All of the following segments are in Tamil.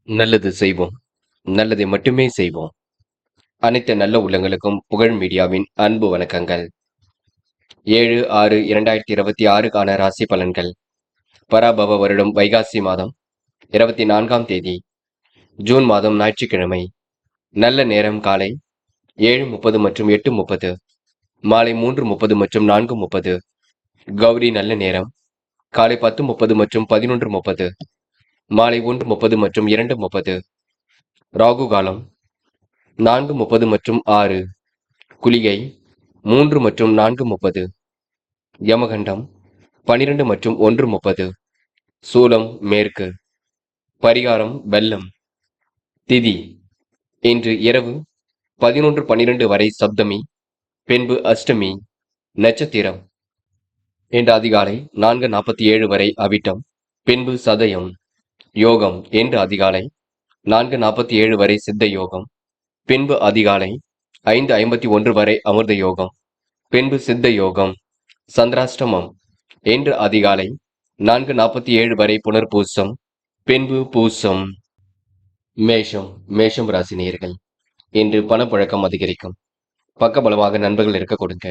நல்லது செய்வோம். நல்லதை மட்டுமே செய்வோம். அனைத்து நல்ல உள்ளங்களுக்கும் புகழ் மீடியாவின் அன்பு வணக்கங்கள். 7/6/2026க்கான ராசி பலன்கள். பராபவ வருடம் வைகாசி மாதம் 24ஆம் தேதி ஜூன் மாதம் ஞாயிற்றுக்கிழமை. நல்ல நேரம் காலை 7:30 மற்றும் 8:30, மாலை 3:30 மற்றும் 4:30. கௌரி நல்ல நேரம் காலை 10:30 மற்றும் 11:30, மாலை 1:30 மற்றும் 2:30. ராகு காலம் 4:30 மற்றும் 6. குளிகை 3 மற்றும் 4:30. யமகண்டம் 12 மற்றும் 1:30. சூலம் மேற்கு. பரிகாரம் வெல்லம். திதி இன்று இரவு 11:12 வரை சப்தமி, பின்பு அஷ்டமி. நட்சத்திரம் இன்று அதிகாலை 4:47 வரை அவிட்டம், பின்பு சதயம். யோகம் இன்று அதிகாலை 4:47 வரை சித்த யோகம், பின்பு அதிகாலை 5:51 வரை அமிர்த யோகம், பின்பு சித்த யோகம். சந்திராஷ்டமம் இன்று அதிகாலை 4:47 வரை புனர்பூசம், பின்பு பூசம். மேஷம் ராசி நேயர்கள். இன்று பணப்புழக்கம் அதிகரிக்கும். பக்கபலமாக நண்பர்கள் இருக்க கொடுங்க.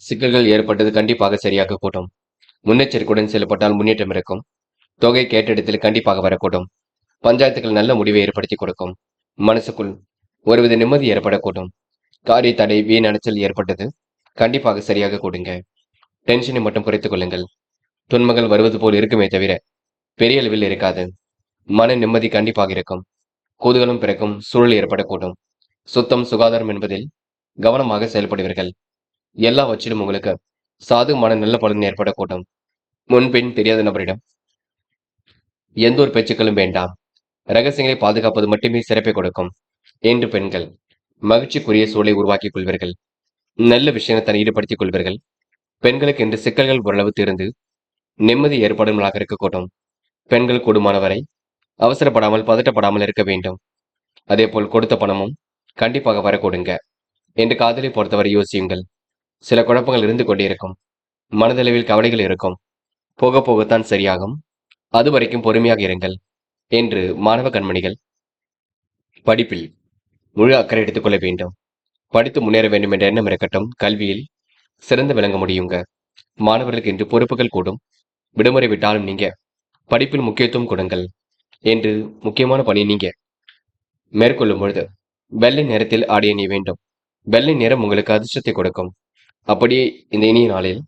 சிக்கல்கள் ஏற்பட்டது கண்டிப்பாக சரியாக கூடும். முன்னெச்சரிக்கையுடன் செயல்பட்டால் முன்னேற்றம் இருக்கும். தொகை கேட்ட இடத்தில் கண்டிப்பாக வரக்கூடும். பஞ்சாயத்துகள் நல்ல முடிவை ஏற்படுத்தி கொடுக்கும். மனசுக்குள் ஒருவித நிம்மதி ஏற்படக்கூடும். காரிய தடை வீண் அலைச்சல் ஏற்பட்டது கண்டிப்பாக சரியாக கொடுங்க. டென்ஷனை மட்டும் குறைத்துக் கொள்ளுங்கள். துன்பங்கள் வருவது போல் இருக்குமே தவிர பெரிய அளவில் இருக்காது. மன நிம்மதி கண்டிப்பாக இருக்கும். குதூகலம் பிறக்கும் சூழல் ஏற்படக்கூடும். சுத்தம் சுகாதாரம் என்பதில் கவனமாக செயல்படுவீர்கள். எல்லாவற்றிலும் உங்களுக்கு சாதகமான நல்ல பலன் ஏற்படக்கூடும். முன்பின் தெரியாத நபரிடம் எந்த ஒரு பேச்சுக்களும் வேண்டாம். ரகசியங்களை பாதுகாப்பது மட்டுமே சிறப்பை கொடுக்கும். என்று பெண்கள் மகிழ்ச்சிக்குரிய சூழலை உருவாக்கிக் கொள்வீர்கள். நல்ல விஷயங்களை தன் ஈடுபடுத்திக் கொள்வீர்கள். பெண்களுக்கு இன்று சிக்கல்கள் ஓரளவு தீர்ந்து நிம்மதி ஏற்படுவதாக இருக்கக்கூடும். பெண்கள் கூடுமானவரை அவசரப்படாமல் பதட்டப்படாமல் இருக்க வேண்டும். அதே போல் கொடுத்த பணமும் கண்டிப்பாக வரக்கூடுங்க. என்று காதலை பொறுத்தவரை யோசியுங்கள். சில குழப்பங்கள் இருந்து கொண்டே இருக்கும். மனதளவில் கவலைகள் இருக்கும். போக போகத்தான் சரியாகும். அது வரைக்கும் பொறுமையாக இருங்கள். என்று மாணவ கண்மணிகள் படிப்பில் முழு அக்கறை எடுத்துக் கொள்ள வேண்டும். படித்து முன்னேற வேண்டும் என்ற எண்ணம் இருக்கட்டும். கல்வியில் சிறந்து விளங்க முடியுங்க. மாணவர்களுக்கு இன்று பொறுப்புகள் கூடும். விடுமுறை விட்டாலும் நீங்க படிப்பில் முக்கியத்துவம் கொடுங்கள். என்று முக்கியமான பணி நீங்க மேற்கொள்ளும் பொழுது வெள்ளை நிறத்தில் ஆடை அணிய வேண்டும். வெள்ளை நிறம் உங்களுக்கு அதிர்ஷ்டத்தை கொடுக்கும். அப்படியே இந்த இனிய நாளில்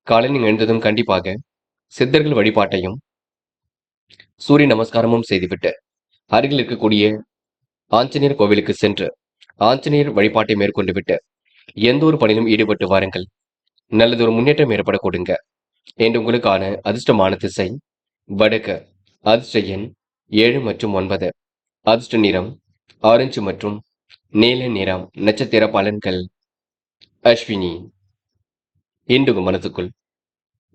காலையில் எழுந்ததும் கண்டிப்பாக சித்தர்கள் வழிபாட்டையும் சூரிய நமஸ்காரமும் செய்துவிட்டு அருகில் இருக்கக்கூடிய ஆஞ்சநேயர் கோவிலுக்கு சென்று ஆஞ்சநேயர் வழிபாட்டை மேற்கொண்டு விட்டு எந்த ஒரு பணியிலும் ஈடுபட்டு வாருங்கள். நல்லதொரு முன்னேற்றம் ஏற்பட கொடுங்க. என்று உங்களுக்கான அதிர்ஷ்டமான திசை வடக்கு. அதிர்ஷ்ட எண் 7 மற்றும் 9. அதிர்ஷ்ட நிறம் ஆரஞ்சு மற்றும் நீல நிறம். நட்சத்திர பலன்கள். அஸ்வினி. இன்று உங்கள் மனதுக்குள்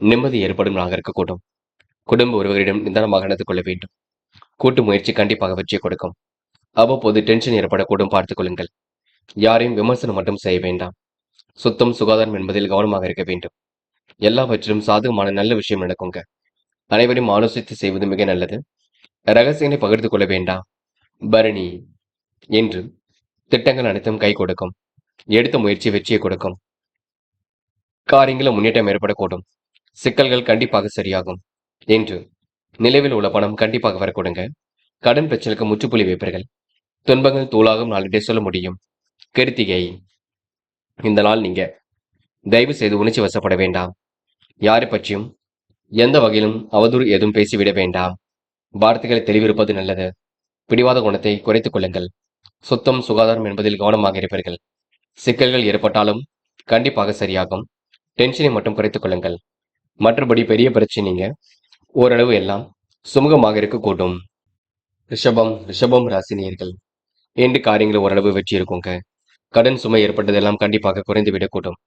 நிம்மதி ஏற்படும் நாளாக இருக்கக்கூடும். குடும்ப உறவுகளிடம் நிதானமாக நடந்து கொள்ள வேண்டும். கூட்டு முயற்சி கண்டிப்பாக வெற்றியை கொடுக்கும். அவ்வப்போது டென்ஷன் ஏற்படக்கூடும், பார்த்துக் கொள்ளுங்கள். யாரையும் விமர்சனம் மட்டும் செய்ய வேண்டாம். சுத்தம் சுகாதாரம் என்பதில் கவனமாக இருக்க வேண்டும். எல்லாவற்றிலும் சாதகமான நல்ல விஷயம் நடக்குங்க. அனைவரையும் ஆலோசித்து செய்வது மிக நல்லது. ரகசியங்களை பகிர்ந்து கொள்ள வேண்டாம். பரணி. என்று திட்டங்கள் அனைத்தும் கை கொடுக்கும். எடுத்த முயற்சி வெற்றியை கொடுக்கும். காரியங்களில் முன்னேற்றம் ஏற்படக்கூடும். சிக்கல்கள் கண்டிப்பாக சரியாகும். என்று நிலவில் உள்ள பணம் கண்டிப்பாக வரக்கூடுங்க. கடன் பிரச்சனைக்கு முற்றுப்புள்ளி வைப்பீர்கள். துன்பங்கள் தூளாகும் நாளிட்டே சொல்ல முடியும். கிருத்திகை. இந்த நாள் நீங்க தயவு செய்து உணர்ச்சி வசப்பட வேண்டாம். யாரை பற்றியும் எந்த வகையிலும் அவதூறு எதுவும் பேசிவிட வேண்டாம். வார்த்தைகளை தெளிவிருப்பது நல்லது. பிடிவாத குணத்தை குறைத்துக் கொள்ளுங்கள். சுத்தம் சுகாதாரம் என்பதில் கவனமாக இருப்பீர்கள். சிக்கல்கள் ஏற்பட்டாலும் கண்டிப்பாக சரியாகும். டென்ஷனை மட்டும் குறைத்துக் கொள்ளுங்கள். மற்றபடி பெரிய பிரச்சனைங்க ஓரளவு எல்லாம் சுமூகமாக இருக்கக்கூடும். ரிஷபம் ராசினியர்கள். இன்று காரியங்கள் ஓரளவு வெற்றி இருக்குங்க. கடன் சுமை ஏற்பட்டதெல்லாம் கண்டிப்பாக குறைந்து விடக்கூடும்.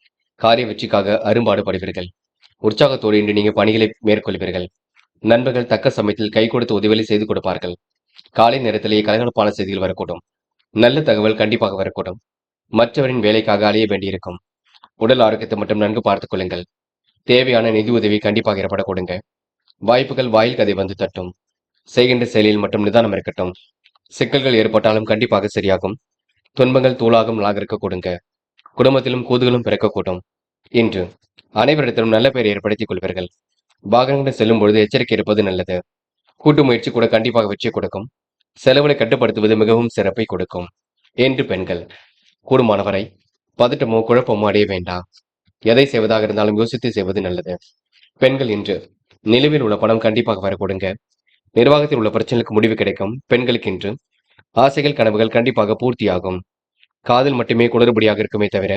காரிய வெற்றிக்காக அரும்பாடுபடுவீர்கள். உற்சாகத்தோடு இன்று நீங்க பணிகளை மேற்கொள்வீர்கள். நண்பர்கள் தக்க சமயத்தில் கை கொடுத்து உதவிகளை செய்து கொடுப்பார்கள். காலை நேரத்திலேயே கலகலப்பான செய்திகள் வரக்கூடும். நல்ல தகவல் கண்டிப்பாக வரக்கூடும். மற்றவரின் வேலைக்காக அலைய வேண்டியிருக்கும். உடல் ஆரோக்கியத்தை மட்டும் நன்கு பார்த்துக் கொள்ளுங்கள். தேவையான நிதி உதவி கண்டிப்பாக ஏற்பட கொடுங்க. வாய்ப்புகள் வாயில் கதை வந்து தட்டும். செய்கின்ற செயலில் மட்டும் நிதானம் இருக்கட்டும். சிக்கல்கள் ஏற்பட்டாலும் கண்டிப்பாக சரியாகும். துன்பங்கள் தூளாகும் நாளாக இருக்க கொடுங்க. குடும்பத்திலும் கூதுகளும் பிறக்கக்கூடும். இன்று அனைவரிடத்திலும் நல்ல பெயர் ஏற்படுத்திக் கொள்வீர்கள். வாகனங்கள் செல்லும் பொழுது எச்சரிக்கை இருப்பது நல்லது. கூட்டு முயற்சி கூட கண்டிப்பாக வெற்றி கொடுக்கும். செலவுகளை கட்டுப்படுத்துவது மிகவும் சிறப்பை கொடுக்கும். என்று பெண்கள் கூடுமானவரை பதட்டமோ குழப்பமோ அடைய வேண்டாம். எதை செய்வதாக இருந்தாலும் யோசித்து செய்வது நல்லது. பெண்கள் இன்று நிலுவில் உள்ள பணம் கண்டிப்பாக வர கொடுங்க. நிர்வாகத்தில் உள்ள பிரச்சனைகளுக்கு முடிவு கிடைக்கும். பெண்களுக்கு இன்று ஆசைகள் கனவுகள் கண்டிப்பாக பூர்த்தியாகும். காதல் மட்டுமே குளறுபடியாக இருக்குமே தவிர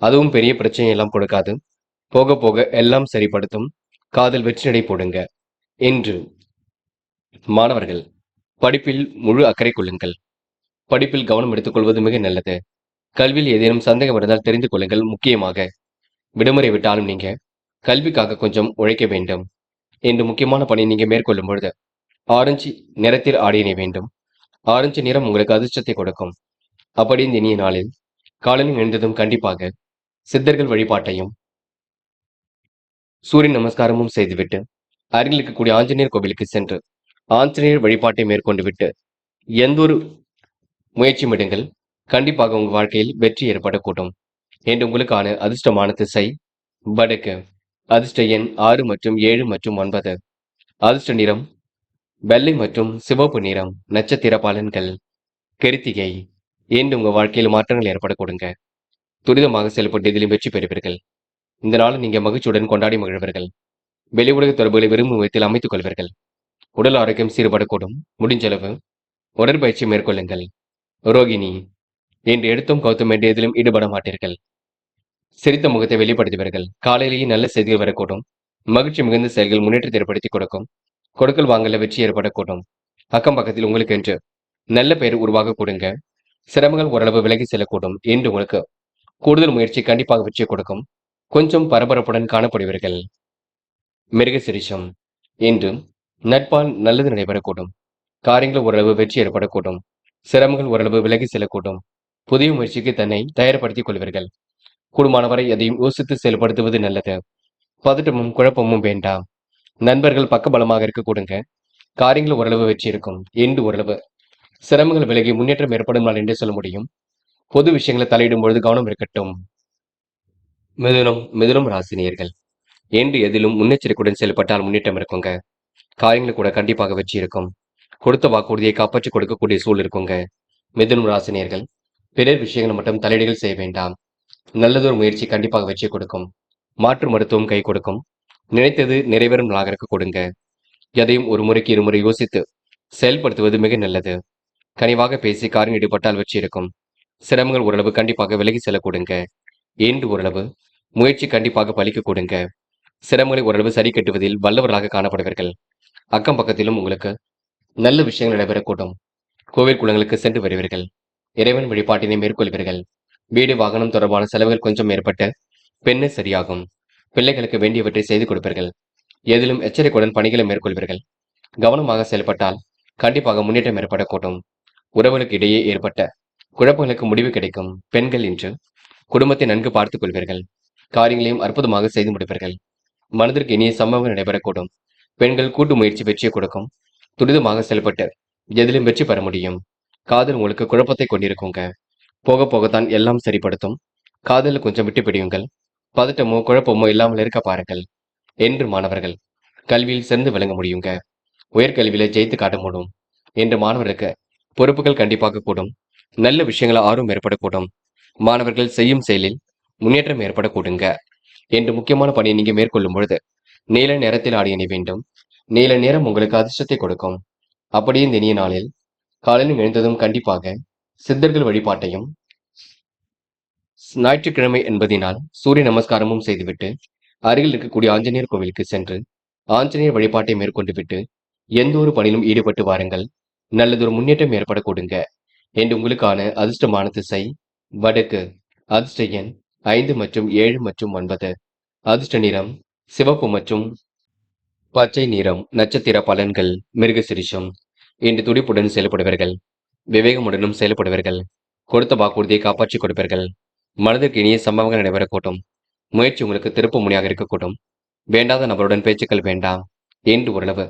அதுவும் பெரிய பிரச்சனை எல்லாம் கொடுக்காது. போக போக எல்லாம் சரிப்படுத்தும். காதல் வெற்றி நடை போடுங்க. இன்று மாணவர்கள் படிப்பில் முழு அக்கறை கொள்ளுங்கள். படிப்பில் கவனம் எடுத்துக் கொள்வது மிக நல்லது. கல்வியில் ஏதேனும் சந்தேகம் இருந்தால் தெரிந்து கொள்ளுங்கள். முக்கியமாக விடுமுறை விட்டாலும் நீங்க கல்விக்காக கொஞ்சம் உழைக்க வேண்டும். என்று முக்கியமான பணி நீங்க மேற்கொள்ளும் பொழுது ஆரஞ்சு நிறத்தில் ஆடை அணிய வேண்டும். ஆரஞ்சு நிறம் உங்களுக்கு அதிர்ஷ்டத்தை கொடுக்கும். அப்படி இந்த இனிய நாளில் காலையில் எழுந்ததும் கண்டிப்பாக சித்தர்கள் வழிபாட்டையும் சூரிய நமஸ்காரமும் செய்துவிட்டு அருகில் இருக்கக்கூடிய ஆஞ்சநேயர் கோவிலுக்கு சென்று ஆஞ்சநேயர் வழிபாட்டை மேற்கொண்டு விட்டு எந்த ஒரு முயற்சியும் எடுங்கள். கண்டிப்பாக உங்கள் வாழ்க்கையில் வெற்றி ஏற்படக்கூடும். என்று உங்களுக்கான அதிர்ஷ்டமான திசை வடக்கு. அதிர்ஷ்ட எண் 6 மற்றும் 7 மற்றும் 9. அதிர்ஷ்ட நிறம் வெள்ளை மற்றும் சிவப்பு நிறம். நட்சத்திர பலன்கள் கிருத்திகை. என்று உங்க வாழ்க்கையில் மாற்றங்கள் ஏற்பட கொடுங்க. துரிதமாக செயல்பட்டு இதிலும் வெற்றி பெறுவீர்கள். இந்த நாளை நீங்க மகிழ்ச்சியுடன் கொண்டாடி மகிழ்வீர்கள். வெளி உலக தொடர்புகளை விரும்பும் விதத்தில் அமைத்துக் கொள்வீர்கள். உடல் ஆரோக்கியம் சீர்படக்கூடும். முடிஞ்சளவு உடற்பயிற்சி மேற்கொள்ளுங்கள். ரோகிணி என்று எடுத்தும் கௌத்தம் என்று எதிலும் ஈடுபட மாட்டீர்கள். சிரித்த முகத்தை வெளிப்படுத்துவீர்கள். காலையிலேயே நல்ல செய்திகள் வரக்கூடும். மகிழ்ச்சி மிகுந்த செயல்கள் முன்னேற்றத்தை ஏற்படுத்தி கொடுக்கும். கொடுக்கல் வாங்கல வெற்றி ஏற்படக்கூடும். அக்கம் பக்கத்தில் உங்களுக்கு என்று நல்ல பெயர் உருவாக கொடுங்க. சிரமங்கள் ஓரளவு விலகி செல்லக்கூடும். என்று உங்களுக்கு கூடுதல் முயற்சி கண்டிப்பாக வெற்றி கொடுக்கும். கொஞ்சம் பரபரப்புடன் காணப்படுவீர்கள். மிருகசிரிஷம் என்று நட்பால் நல்லது நடைபெறக்கூடும். காரியங்கள் ஓரளவு வெற்றி ஏற்படக்கூடும். சிரமங்கள் ஓரளவு விலகி செல்லக்கூடும். புதிய முயற்சிக்கு தன்னை தயார்படுத்திக் கொள்வீர்கள். கூடுமானவரை எதையும் யோசித்து செயல்படுத்துவது நல்லது. பதட்டமும் குழப்பமும் வேண்டாம். நண்பர்கள் பக்கபலமாக இருக்க கொடுங்க. காரியங்கள் ஓரளவு வெற்றி இருக்கும். என்று ஓரளவு சிரமங்கள் விலகி முன்னேற்றம் ஏற்படும் நாள் என்றே சொல்ல முடியும். பொது விஷயங்களை தலையிடும் பொழுது கவனம் இருக்கட்டும். மிதுனம் ராசினியர்கள் என்று எதிலும் முன்னெச்சரிக்கையுடன் செயல்பட்டால் முன்னேற்றம் இருக்குங்க. காரியங்கள் கூட கண்டிப்பாக வெற்றி இருக்கும். கொடுத்த வாக்குறுதியை காப்பாற்றி கொடுக்கக்கூடிய சூழல் இருக்குங்க. மிதுனம் ராசினியர்கள் பிறர் விஷயங்கள் மட்டும் தலையீடுகள் செய்ய வேண்டாம். நல்லதொரு முயற்சி கண்டிப்பாக வெற்றி கொடுக்கும். மாற்று மருத்துவம் கை கொடுக்கும். நினைத்தது நிறைவேறும் நாளாக இருக்க கொடுங்க. எதையும் ஒரு முறைக்கு இருமுறை யோசித்து செயல்படுத்துவது மிக நல்லது. கனிவாக பேசி காரியம் ஈடுபட்டால் வெற்றி இருக்கும். சிரமங்கள் ஓரளவு கண்டிப்பாக விலகி செல்ல கொடுங்க. என்று ஓரளவு முயற்சி கண்டிப்பாக பலிக்க கொடுங்க. சிரமங்களை ஓரளவு சரி கட்டுவதில் வல்லவர்களாக காணப்படுவீர்கள். அக்கம் பக்கத்திலும் உங்களுக்கு நல்ல விஷயங்கள் நடைபெறக்கூடும். கோவில் குளங்களுக்கு சென்று வருவீர்கள். இறைவன் வழிபாட்டினை மேற்கொள்வீர்கள். வீடு வாகனம் தொடர்பான செலவுகள் கொஞ்சம் ஏற்பட்டு பெண்ணு சரியாகும். பிள்ளைகளுக்கு வேண்டியவற்றை செய்து கொடுப்பீர்கள். எதிலும் எச்சரிக்கையுடன் பணிகளை மேற்கொள்வீர்கள். கவனமாக செயல்பட்டால் கண்டிப்பாக முன்னேற்றம் ஏற்படக்கூடும். உறவுகளுக்கு இடையே ஏற்பட்ட குழப்பங்களுக்கு முடிவு கிடைக்கும். பெண்கள் இன்று குடும்பத்தை நன்கு பார்த்துக் கொள்வீர்கள். காரியங்களையும் அற்புதமாக செய்து முடிப்பீர்கள். மனதிற்கு இனிய சம்பவங்கள் நடைபெறக்கூடும். பெண்கள் கூட்டு முயற்சி வெற்றியை கொடுக்கும். துரிதமாக செயல்பட்டு எதிலும் வெற்றி பெற முடியும். காதல் உங்களுக்கு குழப்பத்தை கொண்டிருக்குங்க. போக போகத்தான் எல்லாம் சரிப்படுத்தும். காதலில் கொஞ்சம் விட்டு பிடியுங்கள். பதட்டமோ குழப்பமோ இல்லாமல் இருக்க பாருங்கள். என்று மாணவர்கள் கல்வியில் சிறந்து விளங்க முடியுங்க. உயர்கல்வியில ஜெயித்து காட்ட முடியும். என்று மாணவருக்கு பொறுப்புகள் கண்டிப்பாக கூடும். நல்ல விஷயங்களை ஆர்வம் ஏற்படக்கூடும். மாணவர்கள் செய்யும் செயலில் முன்னேற்றம் ஏற்படக்கூடுங்க. என்று முக்கியமான பணியை நீங்க மேற்கொள்ளும் பொழுது நீல நிறத்தில் ஆடை அணிய வேண்டும். நீல நிறம் உங்களுக்கு அதிர்ஷ்டத்தை கொடுக்கும். அப்படியே இந்த இனிய நாளில் காலையில் எழுந்ததும் கண்டிப்பாக சித்தர்கள் வழிபாட்டையும் ஞாயிற்றுக்கிழமை என்பதினால் சூரிய நமஸ்காரமும் செய்துவிட்டு அருகில் இருக்கக்கூடிய ஆஞ்சநேயர் கோவிலுக்கு சென்று ஆஞ்சநேயர் வழிபாட்டை மேற்கொண்டு விட்டு எந்த ஒரு பணியிலும் ஈடுபட்டு வாருங்கள். நல்லதொரு முன்னேற்றம் ஏற்பட கொடுங்க. என்று உங்களுக்கான அதிர்ஷ்டமான திசை வடக்கு. அதிர்ஷ்ட எண் 5 மற்றும் 7 மற்றும் 9. அதிர்ஷ்ட நிறம் சிவப்பு மற்றும் பச்சை நிறம். நட்சத்திர பலன்கள் மிருகசிரிஷம். இன்று துடிப்புடன் செயல்படுவீர்கள். விவேகமுடனும் செயல்படுவீர்கள். கொடுத்த வாக்குறுதியை காப்பாற்றிக் கொடுப்பீர்கள். மனதிற்கு இனிய சம்பவங்கள் நடைபெறக்கூடும். முயற்சி உங்களுக்கு திருப்பு முனையாக இருக்கக்கூடும். வேண்டாத நபருடன் பேச்சுக்கள் வேண்டாம். என்று ஓரளவு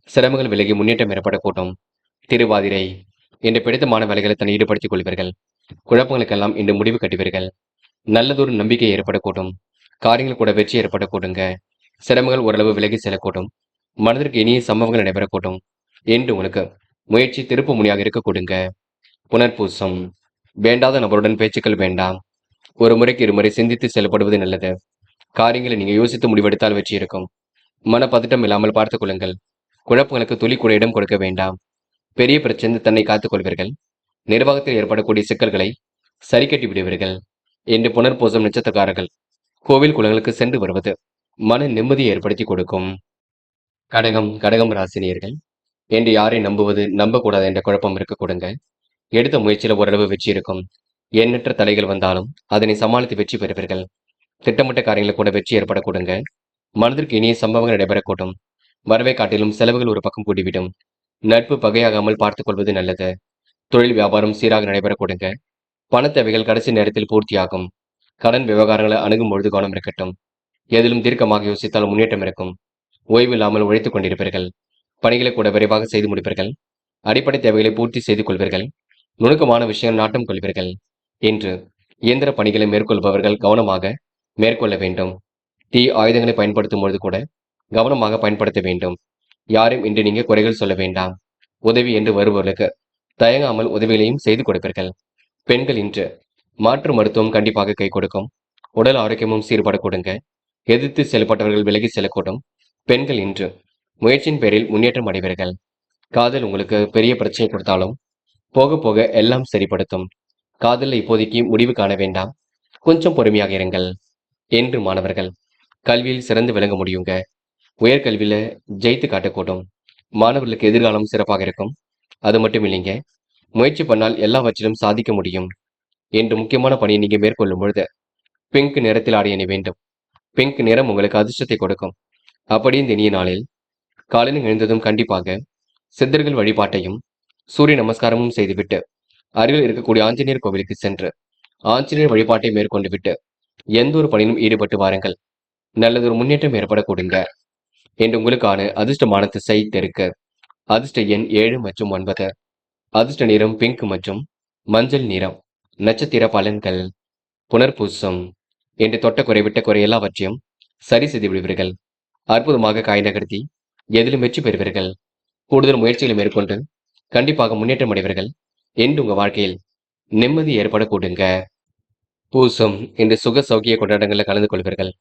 சிரமங்கள் விலகி முன்னேற்றம் ஏற்படக்கூடும். திருவாதிரை இன்று பிடித்தமான வேலைகளை தன்னை ஈடுபடுத்திக் கொள்வீர்கள். குழப்பங்களுக்கெல்லாம் இன்று முடிவு கட்டுவீர்கள். நல்லதொரு நம்பிக்கை ஏற்படக்கூடும். காரியங்கள் கூட வெற்றி ஏற்படக்கூடுங்க. சிரமங்கள் ஓரளவு விலகி செல்லக்கூடும். மனதிற்கு இனிய சம்பவங்கள் நடைபெறக்கூடும். என்று உங்களுக்கு முயற்சி திருப்பு முனையாக இருக்கக்கூடுங்க. புனர்பூசம் வேண்டாத நபருடன் பேச்சுக்கள் வேண்டாம். ஒரு முறைக்கு இருமுறை சிந்தித்து செயல்படுவது நல்லது. காரியங்களை நீங்க யோசித்து முடிவெடுத்தால் வெற்றி இருக்கும். மனப்பதட்டம் இல்லாமல் பார்த்துக் கொள்ளுங்கள். குழப்பங்களுக்கு துளி கூட இடம் கொடுக்க வேண்டாம். பெரிய பிரச்சனை தன்னை காத்துக் கொள்வீர்கள். நிர்வாகத்தில் ஏற்படக்கூடிய சிக்கல்களை சரி கட்டி விடுவீர்கள். என்று புனர்பூசம் நட்சத்திரக்காரர்கள் கோவில் குளங்களுக்கு சென்று வருவது மன நிம்மதியை ஏற்படுத்தி கொடுக்கும். கடகம் ராசினியர்கள் என்று யாரை நம்புவது நம்பக்கூடாது என்ற குழப்பம் இருக்க கொடுங்க. எடுத்த முயற்சியில ஓரளவு வெற்றி இருக்கும். எண்ணற்ற தடைகள் வந்தாலும் அதனை சமாளித்து வெற்றி பெறுவீர்கள். திட்டமிட்ட காரியங்களை கூட வெற்றி ஏற்பட கொடுங்க. மனதிற்கு இனிய சம்பவங்கள் நடைபெறக்கூடும். வரவை காட்டிலும் செலவுகள் ஒரு பக்கம் கூடிவிடும். நட்பு பகையாகாமல் பார்த்துக் கொள்வது நல்லது. தொழில் வியாபாரம் சீராக நடைபெற கொடுங்க. பண தேவைகள் கடைசி நேரத்தில் பூர்த்தியாகும். கடன் விவகாரங்களை அணுகும் பொழுது கவனம் இருக்கட்டும். எதிலும் தீர்க்கமாக யோசித்தால் முன்னேற்றம் இருக்கும். ஓய்வு இல்லாமல் உழைத்துக் கொண்டிருப்பீர்கள். பணிகளை கூட விரைவாக செய்து முடிப்பீர்கள். அடிப்படை தேவைகளை பூர்த்தி செய்து கொள்வீர்கள். நுணுக்கமான விஷயம் நாட்டம் கொள்வீர்கள். இன்று இயந்திர பணிகளை மேற்கொள்பவர்கள் கவனமாக மேற்கொள்ள வேண்டும். தீ ஆயுதங்களை பயன்படுத்தும் பொழுது கூட கவனமாக பயன்படுத்த வேண்டும். யாரும் இன்று நீங்க குறைகள் சொல்ல வேண்டாம். உதவி என்று வருபவர்களுக்கு தயங்காமல் உதவிகளையும் செய்து கொடுப்பீர்கள். பெண்கள் இன்று மாற்று மருத்துவம் கண்டிப்பாக கை கொடுக்கும். உடல் ஆரோக்கியமும் சீர்பட கொடுங்க. எதிர்த்து செயல்பட்டவர்கள் விலகி செல்லக்கூடும். பெண்கள் இன்று முயற்சியின் பேரில் முன்னேற்றம் அடைவீர்கள். காதல் உங்களுக்கு பெரிய பிரச்சனை கொடுத்தாலும் போக போக எல்லாம் சரிப்படுத்தும். காதலில் இப்போதைக்கு முடிவு காண வேண்டாம். கொஞ்சம் பொறுமையாக இருங்கள். என்று மாணவர்கள் கல்வியில் சிறந்து விளங்க முடியுங்க. உயர்கல்வியில ஜெயித்து காட்டக்கூடும். மாணவர்களுக்கு எதிர்காலம் சிறப்பாக இருக்கும். அது மட்டும் இல்லைங்க, முயற்சி பண்ணால் எல்லாவற்றிலும் சாதிக்க முடியும். என்று முக்கியமான பணியை நீங்க மேற்கொள்ளும் பொழுது பிங்க் நிறத்தில் ஆடை அணி வேண்டும். பிங்க் நிறம் உங்களுக்கு அதிர்ஷ்டத்தை கொடுக்கும். அப்படி இந்த இனிய நாளில் காலையில் எழுந்ததும் கண்டிப்பாக சித்தர்கள் வழிபாட்டையும் சூரிய நமஸ்காரமும் செய்துவிட்டு அருகில் இருக்கக்கூடிய ஆஞ்சநேயர் கோவிலுக்கு சென்று ஆஞ்சநேயர் வழிபாட்டை மேற்கொண்டு விட்டு எந்த ஒரு பணியிலும் ஈடுபட்டு வாருங்கள். நல்லதொரு முன்னேற்றம் ஏற்படக்கூடுங்க. என்று உங்களுக்கான அதிர்ஷ்டமான திசை தெற்கு. அதிர்ஷ்ட எண் 7 மற்றும் 9. அதிர்ஷ்ட நிறம் பிங்க் மற்றும் மஞ்சள் நிறம். நட்சத்திர பலன்கள். புனர்பூசம் என்று தொட்ட குறை விட்ட குறை எல்லாவற்றையும் சரி செய்து விடுவீர்கள். அற்புதமாக காய் நகர்த்தி எதிலும் வெற்றி பெறுவீர்கள். கூடுதல் முயற்சிகளை மேற்கொண்டு கண்டிப்பாக முன்னேற்றம் அடைவீர்கள். என்று உங்க வாழ்க்கையில் நிம்மதி ஏற்படக்கூடுங்க. பூசம் என்று சுக சௌக்கிய கொண்டாட்டங்களில் கலந்து கொள்வீர்கள்.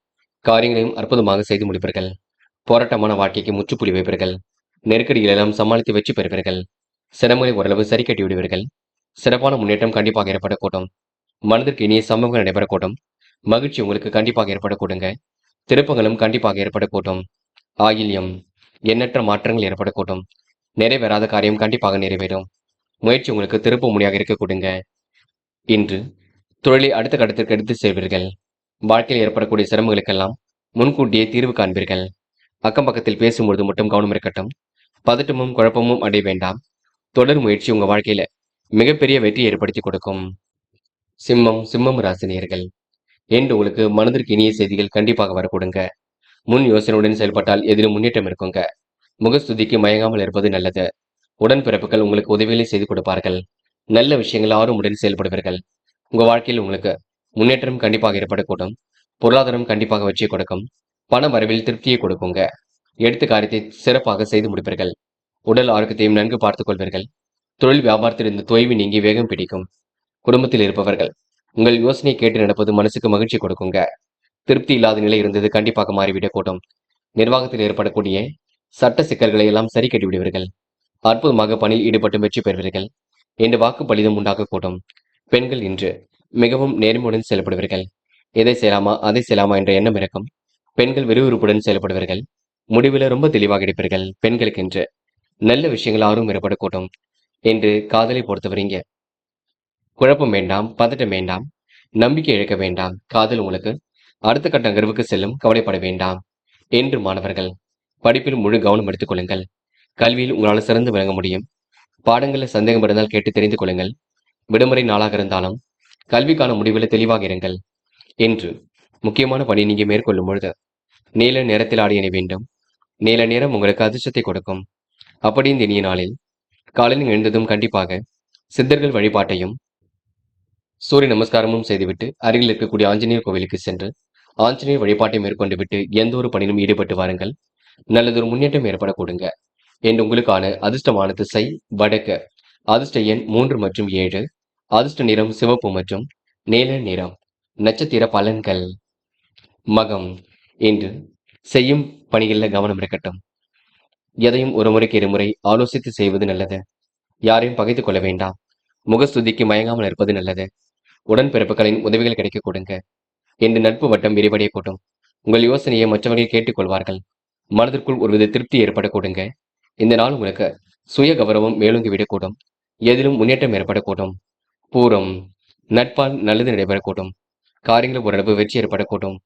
காரியங்களையும் அற்புதமாக செய்து முடிப்பீர்கள். போராட்டமான வாழ்க்கைக்கு முற்றுப்புள்ளி வைப்பீர்கள். நெருக்கடிகளெல்லாம் சமாளித்து வெற்றி பெறுவீர்கள். சிரமங்களை ஓரளவு சரி கட்டி விடுவீர்கள். சிறப்பான முன்னேற்றம் கண்டிப்பாக ஏற்படக்கூடும். மனதிற்கு இனிய சம்பவங்கள் நடைபெறக்கூடும். மகிழ்ச்சி உங்களுக்கு கண்டிப்பாக ஏற்படக்கூடுங்க. திருப்பங்களும் கண்டிப்பாக ஏற்படக்கூடும். ஆயில்யம் எண்ணற்ற மாற்றங்கள் ஏற்படக்கூடும். நிறைவேறாத காரியம் கண்டிப்பாக நிறைவேறும். முயற்சி உங்களுக்கு திருப்பு முனையாக இருக்கக்கூடுங்க. இன்று தொழிலை அடுத்த கட்டத்திற்கு எடுத்து செல்வீர்கள். வாழ்க்கையில் ஏற்படக்கூடிய சிரமங்களுக்கெல்லாம் முன்கூட்டியே தீர்வு காண்பீர்கள். அக்கம் பக்கத்தில் பேசும்பொழுது மட்டும் கவனம் இருக்கட்டும். பதட்டமும் குழப்பமும் அடைய வேண்டாம். தொடர் முயற்சி உங்க வாழ்க்கையில மிகப்பெரிய வெற்றி ஏற்படுத்தி கொடுக்கும். சிம்மம் ராசினியர்கள் என்று உங்களுக்கு மனதிற்கு இனிய செய்திகள் கண்டிப்பாக வரக்கூடுங்க. முன் யோசனையுடன் செயல்பட்டால் எதிலும் முன்னேற்றம் இருக்குங்க. முகஸ்துதிக்கு மயங்காமல் இருப்பது நல்லது. உடன்பிறப்புகள் உங்களுக்கு உதவிகளை செய்து கொடுப்பார்கள். நல்ல விஷயங்கள் ஆர்வமுடன் செயல்படுவீர்கள். உங்க வாழ்க்கையில் உங்களுக்கு முன்னேற்றம் கண்டிப்பாக ஏற்படக்கூடும். பொருளாதாரம் கண்டிப்பாக வெற்றியை கொடுக்கும். பண வரவில் திருப்தியை கொடுக்குங்க. எடுத்த காரியத்தை சிறப்பாக செய்து முடிப்பீர்கள். உடல் ஆரோக்கியத்தையும் நன்கு பார்த்துக் கொள்வீர்கள். தொழில் வியாபாரத்தில் இருந்த தொய்வு நீங்கி வேகம் பிடிக்கும். குடும்பத்தில் இருப்பவர்கள் உங்கள் யோசனை கேட்டு நடப்பது மனசுக்கு மகிழ்ச்சி கொடுக்குங்க. திருப்தி இல்லாத நிலை இருந்தது கண்டிப்பாக மாறிவிடக் கூடும். நிர்வாகத்தில் ஏற்படக்கூடிய சட்ட சிக்கல்களை எல்லாம் சரி கட்டி விடுவீர்கள். அற்புதமாக பணியில் ஈடுபட்டு வெற்றி பெறுவீர்கள். என்று வாக்கு பலிதம் உண்டாகக்கூடும். பெண்கள் இன்று மிகவும் நேர்மையுடன் செயல்படுவீர்கள். எதை செய்யலாமா அதை செய்யலாமா என்ற எண்ணம் இருக்கும். பெண்கள் விறுவிறுப்புடன் செயல்படுவீர்கள். முடிவில் ரொம்ப தெளிவாக எடுப்பீர்கள். பெண்களுக்கு இன்று நல்ல விஷயங்கள் ஆர்வம் ஏற்படக்கூடும். என்று காதலை பொறுத்தவரைங்க குழப்பம் வேண்டாம், பதட்டம் வேண்டாம், நம்பிக்கை இழக்க வேண்டாம். காதல் உங்களுக்கு அடுத்த கட்ட நகர்வுக்கு செல்லும். கவலைப்பட வேண்டாம். என்று மாணவர்கள் படிப்பில் முழு கவனம் எடுத்துக் கொள்ளுங்கள். கல்வியில் உங்களால் சிறந்து விளங்க முடியும். பாடங்களில் சந்தேகம் இருந்தால் கேட்டு தெரிந்து கொள்ளுங்கள். விடுமுறை நாளாக இருந்தாலும் கல்விக்கான முடிவில் தெளிவாக இருங்கள். என்று முக்கியமான பணி நீங்க மேற்கொள்ளும் பொழுது நீல நிறத்தில் ஆடை அணி வேண்டும். நீல நிறம் உங்களுக்கு அதிர்ஷ்டத்தை கொடுக்கும். அப்படி இந்த இனிய நாளில் காலையில் எழுந்ததும் கண்டிப்பாக சித்தர்கள் வழிபாட்டையும் சூரிய நமஸ்காரமும் செய்துவிட்டு அருகில் இருக்கக்கூடிய ஆஞ்சநேயர் கோவிலுக்கு சென்று ஆஞ்சநேயர் வழிபாட்டை மேற்கொண்டு விட்டு எந்த ஒரு பணியிலும் ஈடுபட்டு வாருங்கள். நல்லதொரு முன்னேற்றம் ஏற்பட கொடுங்க. என்று உங்களுக்கான அதிர்ஷ்டமான திசை வடக்கு. அதிர்ஷ்ட எண் 3 மற்றும் 7. அதிர்ஷ்ட நிறம் சிவப்பு மற்றும் நீல நிறம். நட்சத்திர பலன்கள். மகம். இன்று செய்யும் பணிகளில் கவனம் இருக்கட்டும். எதையும் ஒரு முறைக்கு இருமுறை ஆலோசித்து செய்வது நல்லது. யாரையும் பகைத்துக் கொள்ள வேண்டாம். முகஸ்துதிக்கு மயங்காமல் இருப்பது நல்லது. உடன்பிறப்புகளின் உதவிகள் கிடைக்க கொடுங்க. இன்று நட்பு வட்டம் விரிவடைய கூட்டும். உங்கள் யோசனையை மற்றவர்கள் கேட்டுக்கொள்வார்கள். மனதிற்குள் ஒருவித திருப்தி ஏற்பட கொடுங்க. இந்த நாள் உங்களுக்கு சுய கௌரவம் மேலோங்கி விடக்கூடும். எதிலும் முன்னேற்றம் ஏற்படக்கூடும். பூரம். நட்பால் நல்லது நடைபெறக்கூடும். காரியங்கள் ஓரளவு வெற்றி ஏற்படக்கூடும்.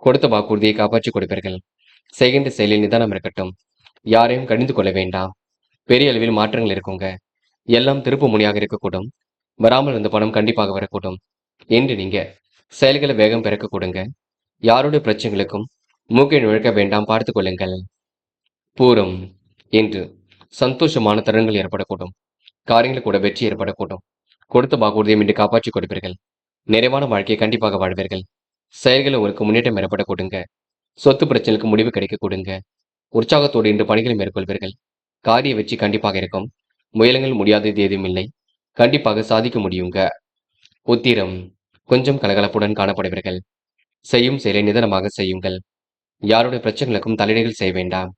கொடுத்த வாக்குறுதியை காப்பாற்றிக் கொடுப்பீர்கள். செய்கின்ற செயலில் நிதானம் இருக்கட்டும். யாரையும் கடிந்து கொள்ள வேண்டாம். பெரிய அளவில் மாற்றங்கள் இருக்குங்க. எல்லாம் திருப்பு முனையாக இருக்கக்கூடும். வராமல் இருந்த பணம் கண்டிப்பாக வரக்கூடும். என்று நீங்க செயல்களை வேகம் பிறக்க கொடுங்க. யாருடைய பிரச்சனைகளுக்கும் மூக்கை நுழைக்க வேண்டாம், பார்த்துக் கொள்ளுங்கள். பூரம். என்று சந்தோஷமான தருணங்கள் ஏற்படக்கூடும். காரியங்கள் கூட வெற்றி ஏற்படக்கூடும். கொடுத்த வாக்குறுதியை இன்று காப்பாற்றிக் கொடுப்பீர்கள். நிறைவான வாழ்க்கையை கண்டிப்பாக வாழ்வீர்கள். செயல்களை உங்களுக்கு முன்னேற்றம் ஏற்பட கொடுங்க. சொத்து பிரச்சனைக்கு முடிவு கிடைக்க கொடுங்க. உற்சாகத்தோடு இன்று பணிகளை மேற்கொள்வீர்கள். காரிய வெற்றி கண்டிப்பாக இருக்கும். முயலங்கள் முடியாதது ஏதும் இல்லை. கண்டிப்பாக சாதிக்க முடியுங்க. உத்திரம். கொஞ்சம் கலகலப்புடன் காணப்படுவீர்கள். செய்யும் செயலை நிதானமாக செய்யுங்கள். யாருடைய பிரச்சனைகளுக்கும் தலையீடுகள் செய்ய வேண்டாம்.